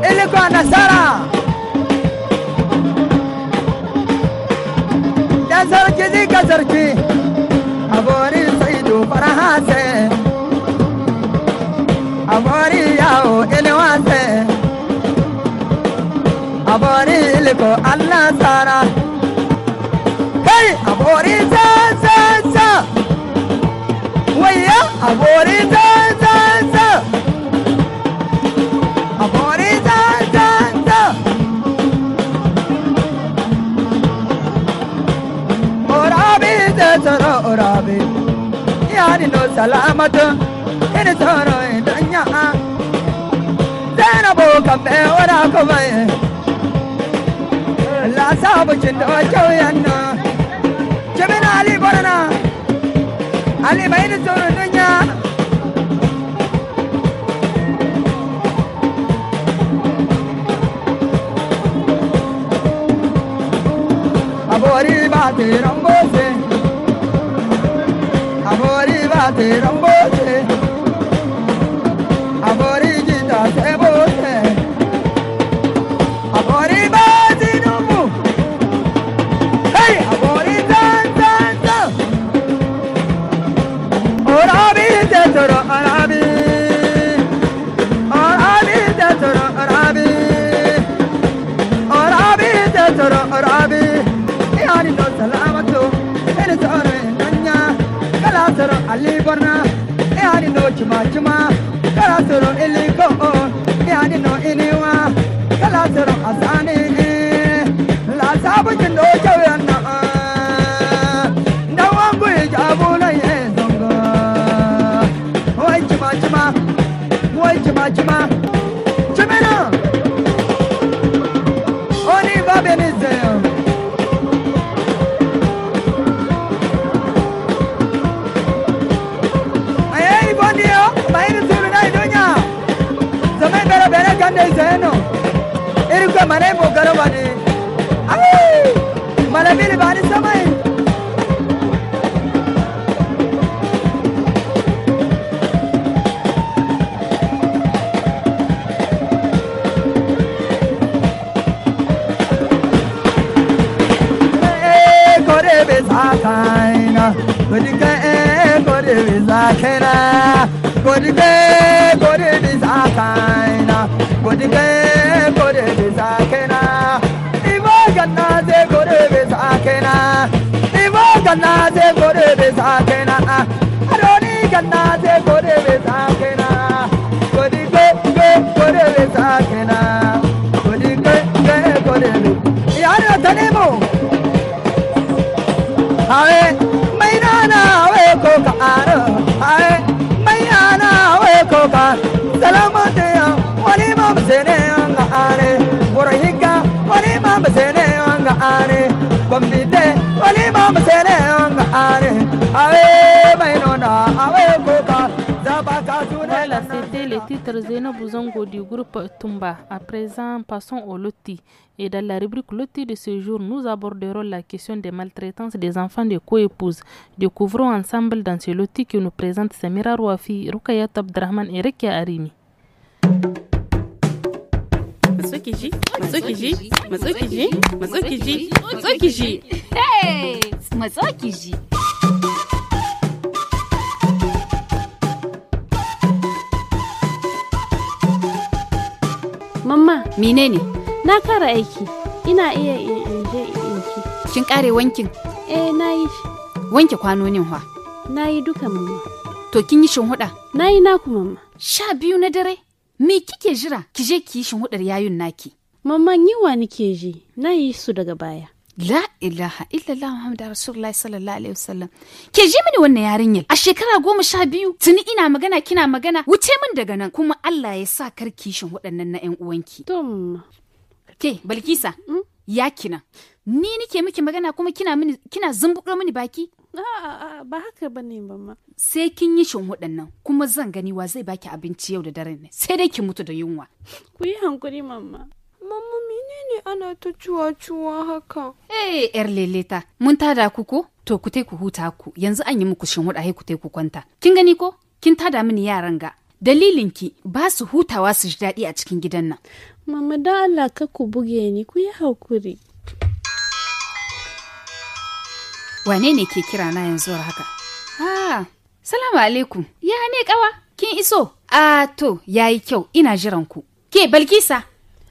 Ele ko Nasara. Ya sarki zika sarki, abori saidu para hase, abori yao elewase. Abori liko Allah Sara, hey abori za za za, waya abori za za za, abori za za za. Orabi za zara orabi, yani no salamata, ini zara indanya. Zainabo kambe ora kamaye. la sabu chindo chawyanna Jabina Ali Borana Ali Baini Suru Dunya Abori Bate Rambose Abori Bate Rambose Abori Jita Sebose Abori Bate Numu Hey Abori Tan Tan Tan Orabi Tetoro Arabi Orabi Tetoro Arabi Orabi Tetoro Arabi Yani no salamatu ene sore dunya kala soro ali borna yani no chuma chuma kala soro eliko yani no iniwa kala soro asani la sabu jindo chawana ndawangu jabula yezongo oi chuma chuma oi chuma chuma chumena oni babenize Kande zeno irko mane mo garo bane ai mala bili bani samai kore be sakaina kodike kore be sakena kodike kore be sakaina Kodike kore bisakena Ivo ganna se kore bisakena Ivo ganna se kore bisakena Aroni ganna se kore bisakena Kodike kore bisakena Kodike kore bisakena Yaro tanemo Awe mainana awe koka aro Awe mainana awe koka Salamate wani mam sene anga are borahika wani mam sene anga are kombite wani mam sene anga are awe mainona awe koka zabaka sune. Voilà, c'était les titres Zeno Bouzongo du groupe Tumba. À présent, passons au loti. Et dans la rubrique loti de ce jour, nous aborderons la question des maltraitances des enfants de coépouses. Découvrons ensemble dans ce loti que nous présente Samira Rouafi, Rukayat Abdrahman et Rekia Arimi. Matsukiji, Matsukiji, Matsukiji, Matsukiji, Matsukiji. Hey, Matsukiji. Mamma, menene? Na kara aiki. Ina iya in je inki. Kin kare wankin? Na yi shi. Wanke kwanonin hwa? Na yi duka mamma. To kin yi shinhuda? Na yi naku mamma. 12 na dare? Me kike jira? Ki je ki yi shinhudar yayun naki. Mamman yiwa nike ji. Na yi su daga baya. La ilaha illallah Muhammadu Rasulullahi sallallahu alaihi wasallam. Ke ji mini wannan yarinyar a shekara 12 tuni ina magana kina magana wuce min daga nan kuma Allah ya sa karki shin waɗannan na ƴan uwanki. To mamma. Ke Balkisa ya kina. Ni nike miki magana kuma kina zumbuɗo mini baki? A'a ba haka bane mamma. Sai kin yi shin waɗannan kuma zan gani wa zai baki abinci yau da daren ne. Sai dai ki mutu da yunwa. Ku yi hankuri mamma. Mamma menene ana ta cuwa-cuwa haka? Yar leleta, mun tada ku ko? To ku ku huta ku, yanzu an yi muku shin ku ku kwanta. Kin gani ko? Kin tada mini yaran ga. Dalilinki ba su hutawa su ji daɗi a cikin gidan nan. Mamma da Allah ka ku buge ni, ku yi hakuri. Wane ne ke kira na yanzu haka? Salamu alaikum. Ya ne kawa? Kin iso? To, yayi kyau, ina jiran ku. Ke Balkisa?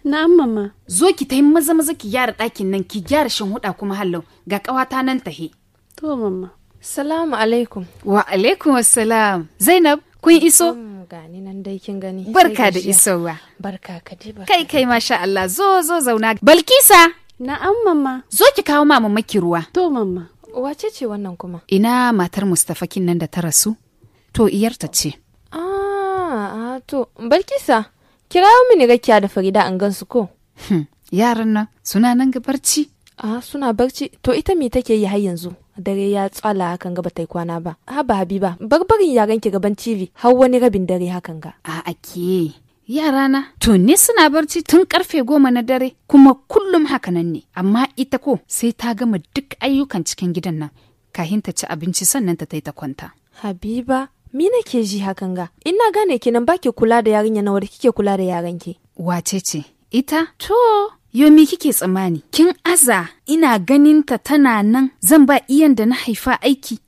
Na'am mama. Zo ki ta yi maza ki gyara ɗakin nan ki gyara shinhuda kuma hallau ga ƙawata nan tahe. To mama. Salamu alaikum. Wa alaikum assalam. Zainab kun iso? Gani nan dai kin gani. Barka da isowa. Barka ka dai barka. Kai masha Allah zo zauna. Balkisa. Na'am mama. Zo ki kawo mama maki ruwa. To mama. Wace ce wannan kuma? Ina matar Mustafa kin nan da ta rasu? To iyarta ce. To Balkisa. Kirawo mini Rakiya da Farida an gansu ko? Yaran nan suna nan ga barci. Suna barci. To ita me take yi har yanzu? Dare ya tsala hakan ga bata kwana ba. Haba Habiba, barbarin yaran ki gaban TV har wani rabin dare hakan ga. Ke yarana to ne suna barci tun karfe 10 na dare kuma kullum hakanan ne. Amma ita ko sai ta gama duk ayyukan cikin gidan nan kahin ta ci abinci sannan ta ta kwanta. Habiba, me nake ji hakan ga? Ina gane kenan baki kula da yarinya nawa da kike kula da yaran ki. Wace ce? Ita? To yomi kike tsammani? Kin aza ina ganin ta tana nan zan ba iyan da na haifa aiki.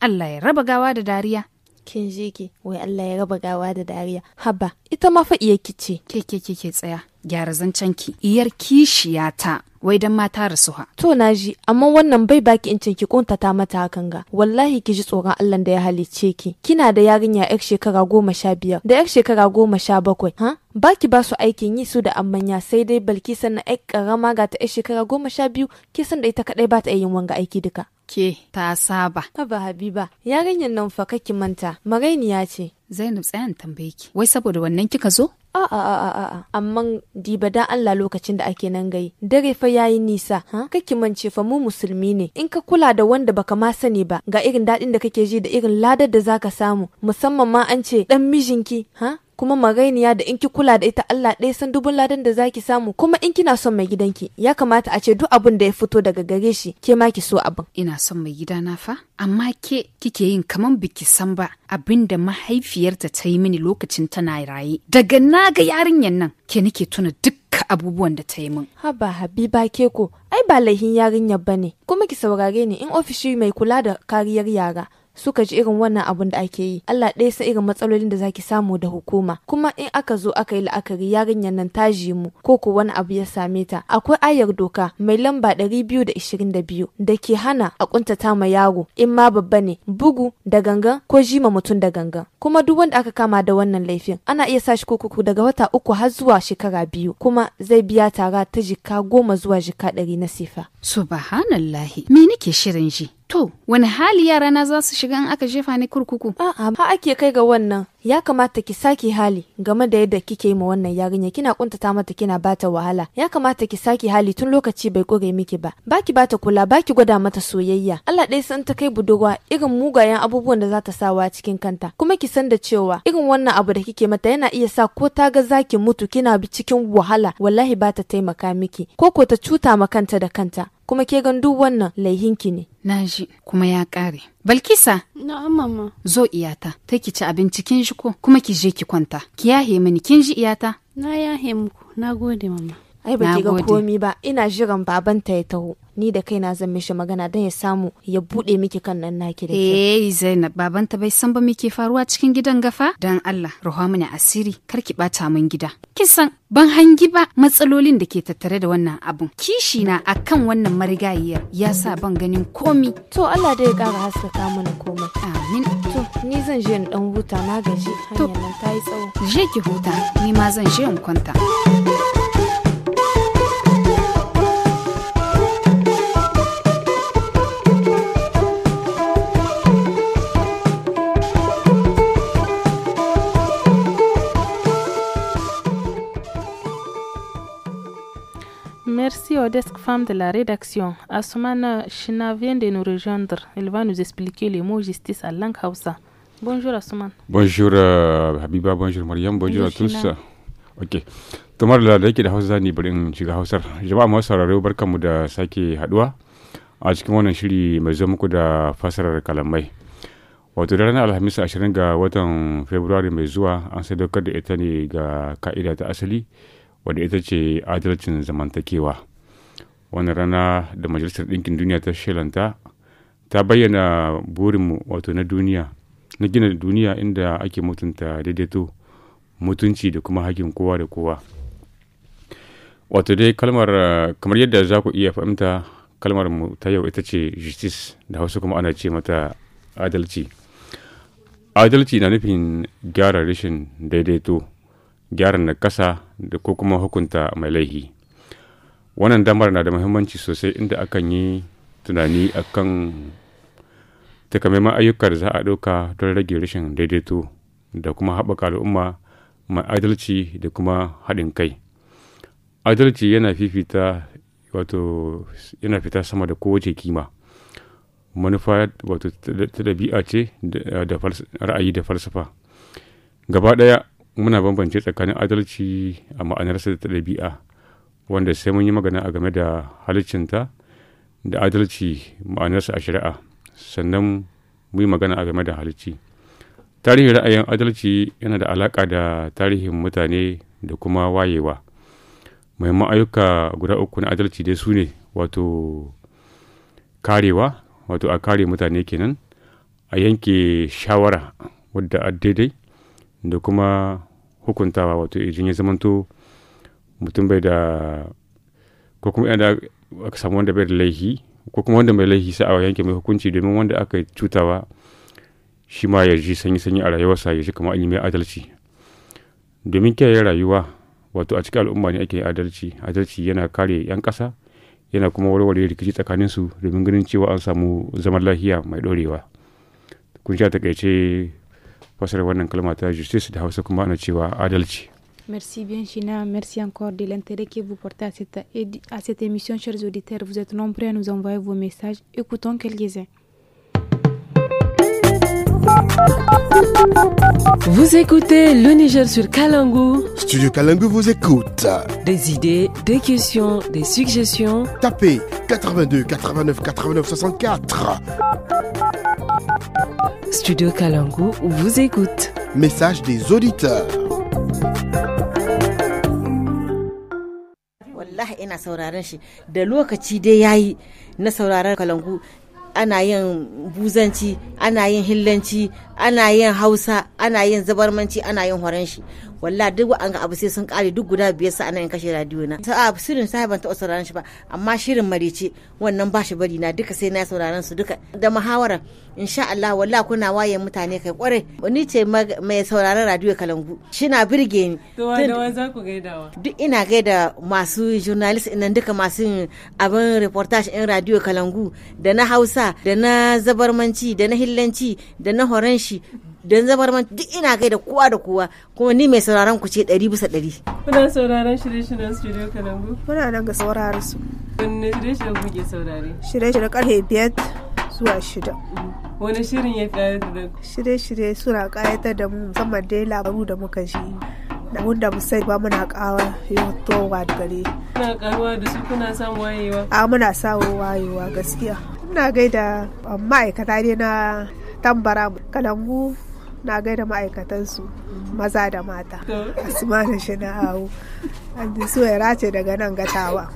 Allah ya raba gawa da dariya. Kin ji ki, wai Allah ya raba gawa da dariya. Haba, ita ma fa iya kice. Ke tsaya. Gyara zancen ki. Iyar kishiyata. Wai dan mata rasu ha. To na ji, amma wannan bai baki in ki kuntata mata hakan ga. Wallahi ki ji tsoron Allah da ya halicce ki. Kina da yarinya yar shekara 15 da yar shekara 17, ha? Baki ba su aikin yi su da amanya sai dai balki sannan ai karama ga ta yar shekara 12 ki san da ita kadai ba ta yin wanga aiki duka. Ke ta saba. Haba Habiba, yarinyar nan fa kake manta, magainiya ce. Zainab tsayan tambaye ki. Wai saboda wannan kika zo? A'a, amma diba dan Allah lokacin da ake nan gai. Dare fa yayi nisa, ha? Kake mance fa mu musulmi ne. In ka kula da wanda baka ma sani ba, ga irin dadin da kake ji da irin ladar da zaka samu, musamman ma an ce dan mijinki, ha? Kuma magainiya da in ki kula da ita Allah ɗaya san dubun ladan da zaki samu, kuma in kina son mai gidanki ya kamata a ce duk abin da ya fito daga gare shi ke ma ki so abin. Ina son mai gidana fa, amma ke kike yin kaman biki san ba abin da mahaifiyarta ta yi mini lokacin tana raye. Daga na ga yarinyar nan ke nake tuna duk abubuwan da ta yi min. Haba Habiba ke ko, ai ba laihin yarinyar bane. Kuma ki saurare ni, in ofishi mai kula da kariyar yara suka ji irin wannan abun da ake yi, Allah ɗaya sa irin matsalolin da zaki samu da hukuma. Kuma in aka zo aka yi la'akari yarinyar nan ta ji mu ko ko wani abu ya same ta, akwai ayar doka mai lamba 222 da ke hana a kuntata ma yaro in ma babba ne, bugu da gangan ko jima mutum da gangan. Kuma duk wanda aka kama da wannan laifin ana iya sa shi kurkuku daga wata 3 har zuwa shekara 2, kuma zai biya tara ta jika 10 zuwa jika 100 na sifa. Subhanallahi, me nake shirin ji? To, wani hali yara na za su shiga in aka jefa ni kurkuku? A'a, ha ake kai ga wannan. Ya kamata ki sake hali game da yadda kike yi ma wannan yarinya, kina kuntata mata, kina bata wahala. Ya kamata ki sake hali tun lokaci bai kore miki ba. Baki bata kula, baki gwada mata soyayya. Allah ɗaya san ta kai budurwa irin mugayen abubuwan da za ta sawa cikin kanta. Kuma ki san da cewa irin wannan abu da kike mata yana iya sa ko ta ga zaki mutu kina bi cikin wahala, wallahi ba ta taimaka miki. Ko ta cuta ma kanta da kanta. Kuma ke gan duk wannan laihinki ne. Na ji kuma ya kare. Balkisa. Na'am mama. Zo iyata, ta ki ci abinci kin ji ko kuma ki je ki kwanta. Ki yahe mini kin ji iyata? Na yahe muku. Nagode mama. Ai baki ga komi ba, ina jiran babanta ya taho. Ni da kaina zan mishi magana don ya samu ya bude miki kan nan naki da kyau. Zainab, babanta bai san ba me ke faruwa cikin gidan gafa? Dan Allah, ruha mini asiri, kar ki bata min gida. Kisan ban hangi ba matsalolin da ke tattare da wannan abun. Kishi na akan wannan marigayiyar ya sa ban ganin komi. To Allah dai ya kara haskaka mana komai. Amin. To ni zan je in dan huta, na gaji. Hanyar nan ta yi tsawo. Je ki huta, ni ma zan je in kwanta. Merci aux desk femmes de la rédaction. Assoumana China vient de nous rejoindre. Elle va nous expliquer les mots justice à langue Hausa. Bonjour Assoumana. Bonjour Habiba, bonjour Mariam, bonjour à tous. Ok. Tumar da yake da Hausa ne bari in shiga Hausar. Jama'a masu sauraro barkanmu da sake haduwa a cikin wannan shiri mai zo muku da fasarar kalamai. Wato da ranar Alhamis 20 ga watan Fabrairu mai zuwa an sadaukar da ita ne ga ka'ida ta asali wadda ita ce adalcin zamantakewa. Wannan rana da Majalisar Ɗinkin Duniya ta shelanta ta bayyana burinmu wato na duniya, na gina duniya inda ake mutunta daidaito, mutunci da kuma hakkin kowa da kowa. Wato dai kalmar kamar yadda za ku iya fahimta, kalmar mu ta yau ita ce justice, da Hausa kuma ana ce mata adalci. Adalci na nufin gyara rashin daidaito, gyara nakasa da ko kuma hukunta mai laifi. Wannan damar na da muhimmanci sosai inda akan yi tunani akan takamaiman ayyuka da za a ɗauka don rage rashin daidaito da kuma haɓaka al'umma mai adalci da kuma haɗin kai. Adalci yana fifita wato yana fita sama da kowace kima. Manufa wato ta ɗabi'a ce da ra'ayi da falsafa. Gaba ɗaya muna bambance tsakanin adalci a ma'anarsa ta ɗabi'a, wanda sai mun yi magana a game da halittinta, da adalci ma'anarsa a shari'a, sannan mu yi magana a game da halicci. Tarihin ra'ayin adalci yana da alaƙa da tarihin mutane da kuma wayewa. Muhimman ayyuka guda uku na adalci dai su ne wato karewa, wato a kare mutane kenan, a yanke shawara wadda a daidai, da kuma hukuntawa, wato idan ya zamanto mutum bai da, ko kuma yana aka samu wanda bai da laihi, ko kuma wanda mai laihi sai a yanke mai hukunci, domin wanda aka cutawa shi ma ya ji sanyi a rayuwarsa, ya ji kamar an yi mai adalci. Domin kiyaye rayuwa, wato a cikin al'umma ne ake adalci. Adalci yana kare 'yan ƙasa, yana kuma warware rikici tsakaninsu, domin ganin cewa an samu zaman lafiya mai ɗorewa. Kun sha takaice fasarar wannan kalma ta justice da Hausa kuma ana cewa adalci. Merci bien China, merci encore de l'intérêt que vous portez à cette émission, chers auditeurs. Vous êtes nombreux à nous envoyer vos messages. Écoutons quelques-uns. Vous écoutez le Niger sur Kalangu. Studio Kalangu vous écoute. Des idées, des questions, des suggestions. Tapez 82 89 89 64. Studio Kalangu vous écoute. Message des auditeurs. Wallahi ina sauraron shi da lokaci dai yayi na sauraron Kalangu. Ana yin buzanci, ana yin hillanci, ana yin Hausa, ana yin zabarmanci, ana yin horanshi. Wallahi duk an ga abu sai sun kare duk guda biyar sa ana yin kashe radio na. Sa'a shirin sai ban taɓa sauraron shi ba, amma shirin marice wannan ba shi bari na duka sai na sauraron su duka. Da muhawara insha Allah wallahi kuna waye mutane kai kware. Ni ce mai sauraron radio Kalangu. Shina birge ni. To da za ku gaidawa. Duk ina gaida masu journalist nan duka masu abin reportage in radio Kalangu, da na Hausa, da na zabarmanci, da na hillanci, da na horanshi, da zabarmanci, duk ina gaida kowa da kowa. Kuma ni mai sauraron ku ce 100%. Kuna sauraron shirye-shiryen Studio Kalangu? Muna nan ga sauraron su. Wanne shirye-shiryen kuke saurare? Shirye-shirye karfe 5 zuwa 6. Wani shirin ya ƙayatar da ku? Shirye-shirye suna ƙayatar da mu, musamman dai labaru da muka ji. Da mun da musai ba muna ƙawa yotowa da gare. Kuna ƙaruwa da su, kuna samun wayewa? A muna samun wayewa gaskiya. Ina gaida ma'aikata ne na Tambara Kalangu, na gaida ma'aikatansu maza da mata. Asma da shi na awo. An su ya race daga nan gatawa.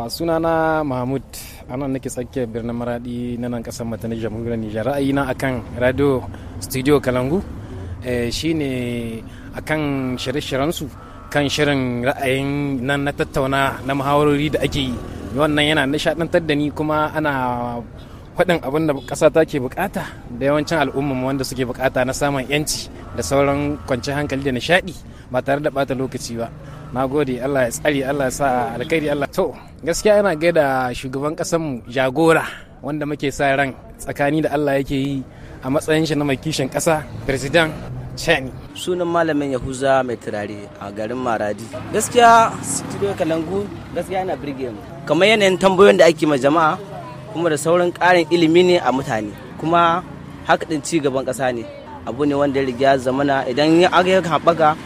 Sunana Mahmud, anan nake tsakiyar birnin Maradi na nan kasar mata na jamhuriyar Nijar. Ra'ayina akan radio Studio Kalangu shine akan shirye-shiryensu, kan shirin ra'ayin nan na tattauna na muhawarori da ake yi. Wannan yana nishadantar da ni, kuma ana faɗin abin da ƙasa take bukata da yawancin al'umma wanda suke bukata na samun yanci da sauran kwanciyar hankali da nishaɗi ba tare da bata lokaci ba. Na gode, Allah ya tsari, Allah ya sa alkhairi, Allah. To gaskiya yana gaida shugaban ƙasarmu jagora wanda muke sa ran tsakani da Allah yake yi a matsayin shi na mai kishin ƙasa, President Chani. Sunan malamin Yahuza mai turare a garin Maradi. Gaskiya Studio Kalangu gaskiya yana birge mu, kamar yanayin tambayoyin da ake ma jama'a, kuma da sauran ƙarin ilimi ne a mutane, kuma haka din ci gaban ƙasa ne. Abu ne wanda ya riga zamana, idan ya haɓaka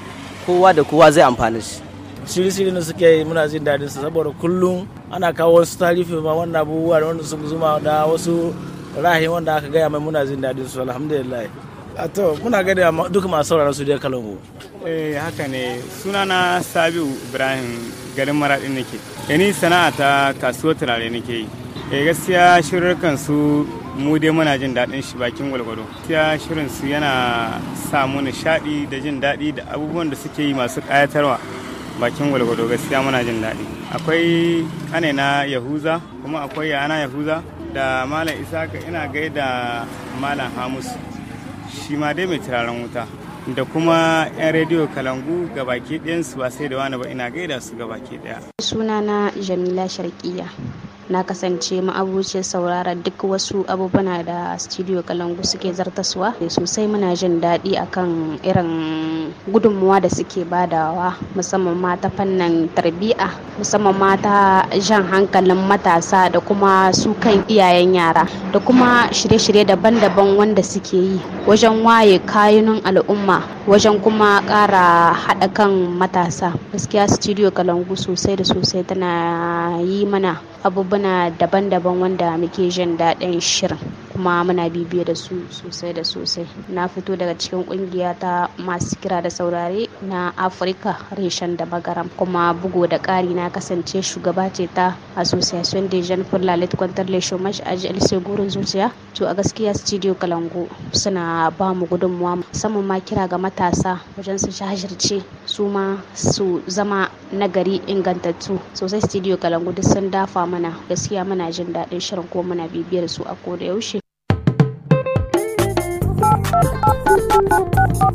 kowa da kowa zai amfana shi. Shiri-shiri da suke yi muna jin daɗin su, saboda kullum ana kawo wasu tarihi ma wannan abubuwa da wanda sun zuma da wasu rahi wanda aka gaya mai, muna jin daɗin su, alhamdulillah. To muna gada duka masu sauraron su dai Kalangu. Haka ne, sunana Sabiu Ibrahim, garin Maraɗin nake. Ni sana'a ta kasuwar turare nake yi. Gaskiya shirurrukan su mu dai muna jin daɗin shi bakin gwalgwado. Gaskiya shirin su yana sa mu nishaɗi da jin daɗi da abubuwan da suke yi masu ƙayatarwa bakin gwalgwado. Gaskiya muna jin daɗi. Akwai ƙanina Yahuza, kuma akwai yana Yahuza da Malam Isaka. Ina gaida Malam Hamus, shi ma dai mai turaren wuta, da kuma 'yan rediyo Kalangu gabaki ɗayansu, ba sai da wani ba, ina gaida su gabaki ɗaya. Sunana Jamila Sharkiya. na kasance ma'abucin saurara duk wasu abubuwa da studio Kalangu suke zartaswa sosai. Muna jin daɗi akan irin gudunmuwa da suke badawa, musamman ma ta fannin tarbiyya, musamman ma ta jan hankalin matasa da kuma su kan iyayen yara, da kuma shirye-shirye daban-daban wanda suke yi wajen waye kayunan al'umma, wajen kuma ƙara haɗa kan matasa. Gaskiya studio Kalangu sosai da sosai tana yi mana abubuwa daban-daban wanda muke jin daɗin shirin, kuma muna bibiye da su sosai da sosai. Na fito daga cikin ƙungiya ta masu kira da saurare na Afirka reshen da Magaram, kuma bugu da ƙari na kasance shugaba ce ta Association des Jeunes pour la lutte contre le chômage a JLC Gurin Zuciya. To a gaskiya studio Kalangu suna ba mu gudunmuwa, musamman ma kira ga matasa wajen su jajirce su ma su zama nagari ingantattu sosai. Studio Kalangu duk sun dafa mana, gaskiya muna jin daɗin shirin ko muna bibiyar su a koda yaushe.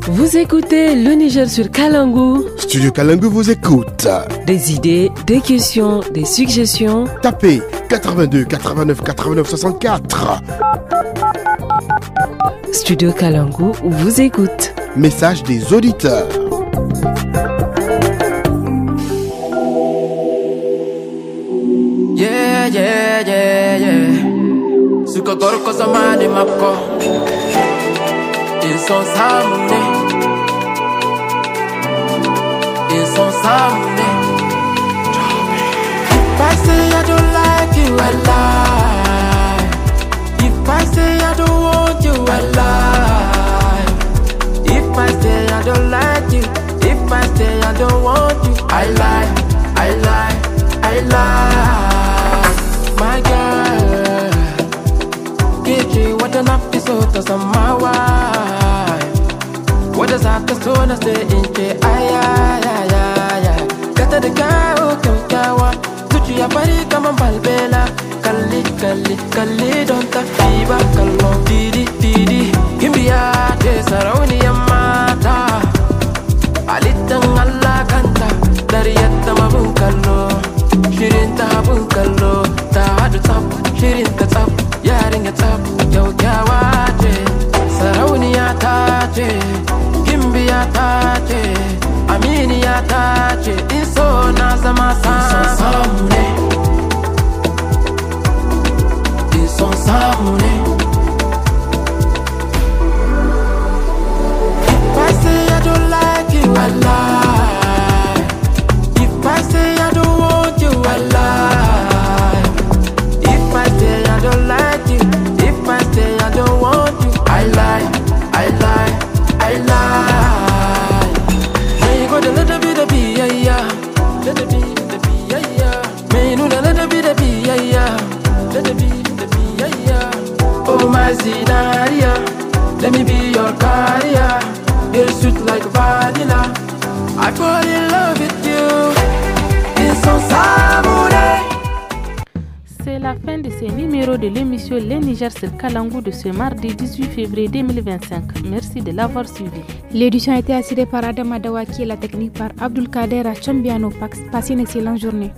Vous écoutez le Niger sur Kalangu. Studio Kalangu vous écoute. Des idées, des questions, des suggestions. Tapez 82 89 89 64. Studio Kalangu vous écoute. Message des auditeurs. Yeah, yeah, yeah, yeah. Suka gorko zamani makko. Ils sont samune. Ils sont samune. If I say I don't like you, I lie. If I say I don't want you, I lie. If I say I don't like you, if I say I don't want you, I lie, I lie, I lie. My girl, get you what an up is so to some my wife. What does that to so stay in K? Ay, ay, ay, ay, ay. Kata de ka o kawa, tuchi ya pari kama balbela. Kali, kali, kali, don't ta fiba kallo. Didi, didi, Gimbiya, te sarauni ya mata. Alitan Allah kanta, dari yatta mabun kallo. Shirin ta abun kallo, ta hadu tsaf, shirin ta tsaf, yarin ya tsaf, kyaukyawa ce, sarauniya ta ce, gimbiya ta ce, aminiya ta ce, in so na zama samu ne, in son samu ne. If I say I don't like you, I lie. If I say I don't want you, I lie. If I say I don't like you, if I say I don't want you, I lie, I lie, I lie. May you go the little bit of be, yeah, little bit of be, yeah. May you know the little bit of be, yeah, little bit of be, yeah. Oh my Zinaria, let me be your carrier. You're sweet like vanilla. I fall in love with you. It's so sabore. C'est la fin de ce numéro de l'émission Les Niger sur Kalangu de ce mardi 18 février 2025. Merci de l'avoir suivi. L'édition a été assurée par Adam Adawaki et la technique par Abdul Kader Chambiano. Passez une excellente journée.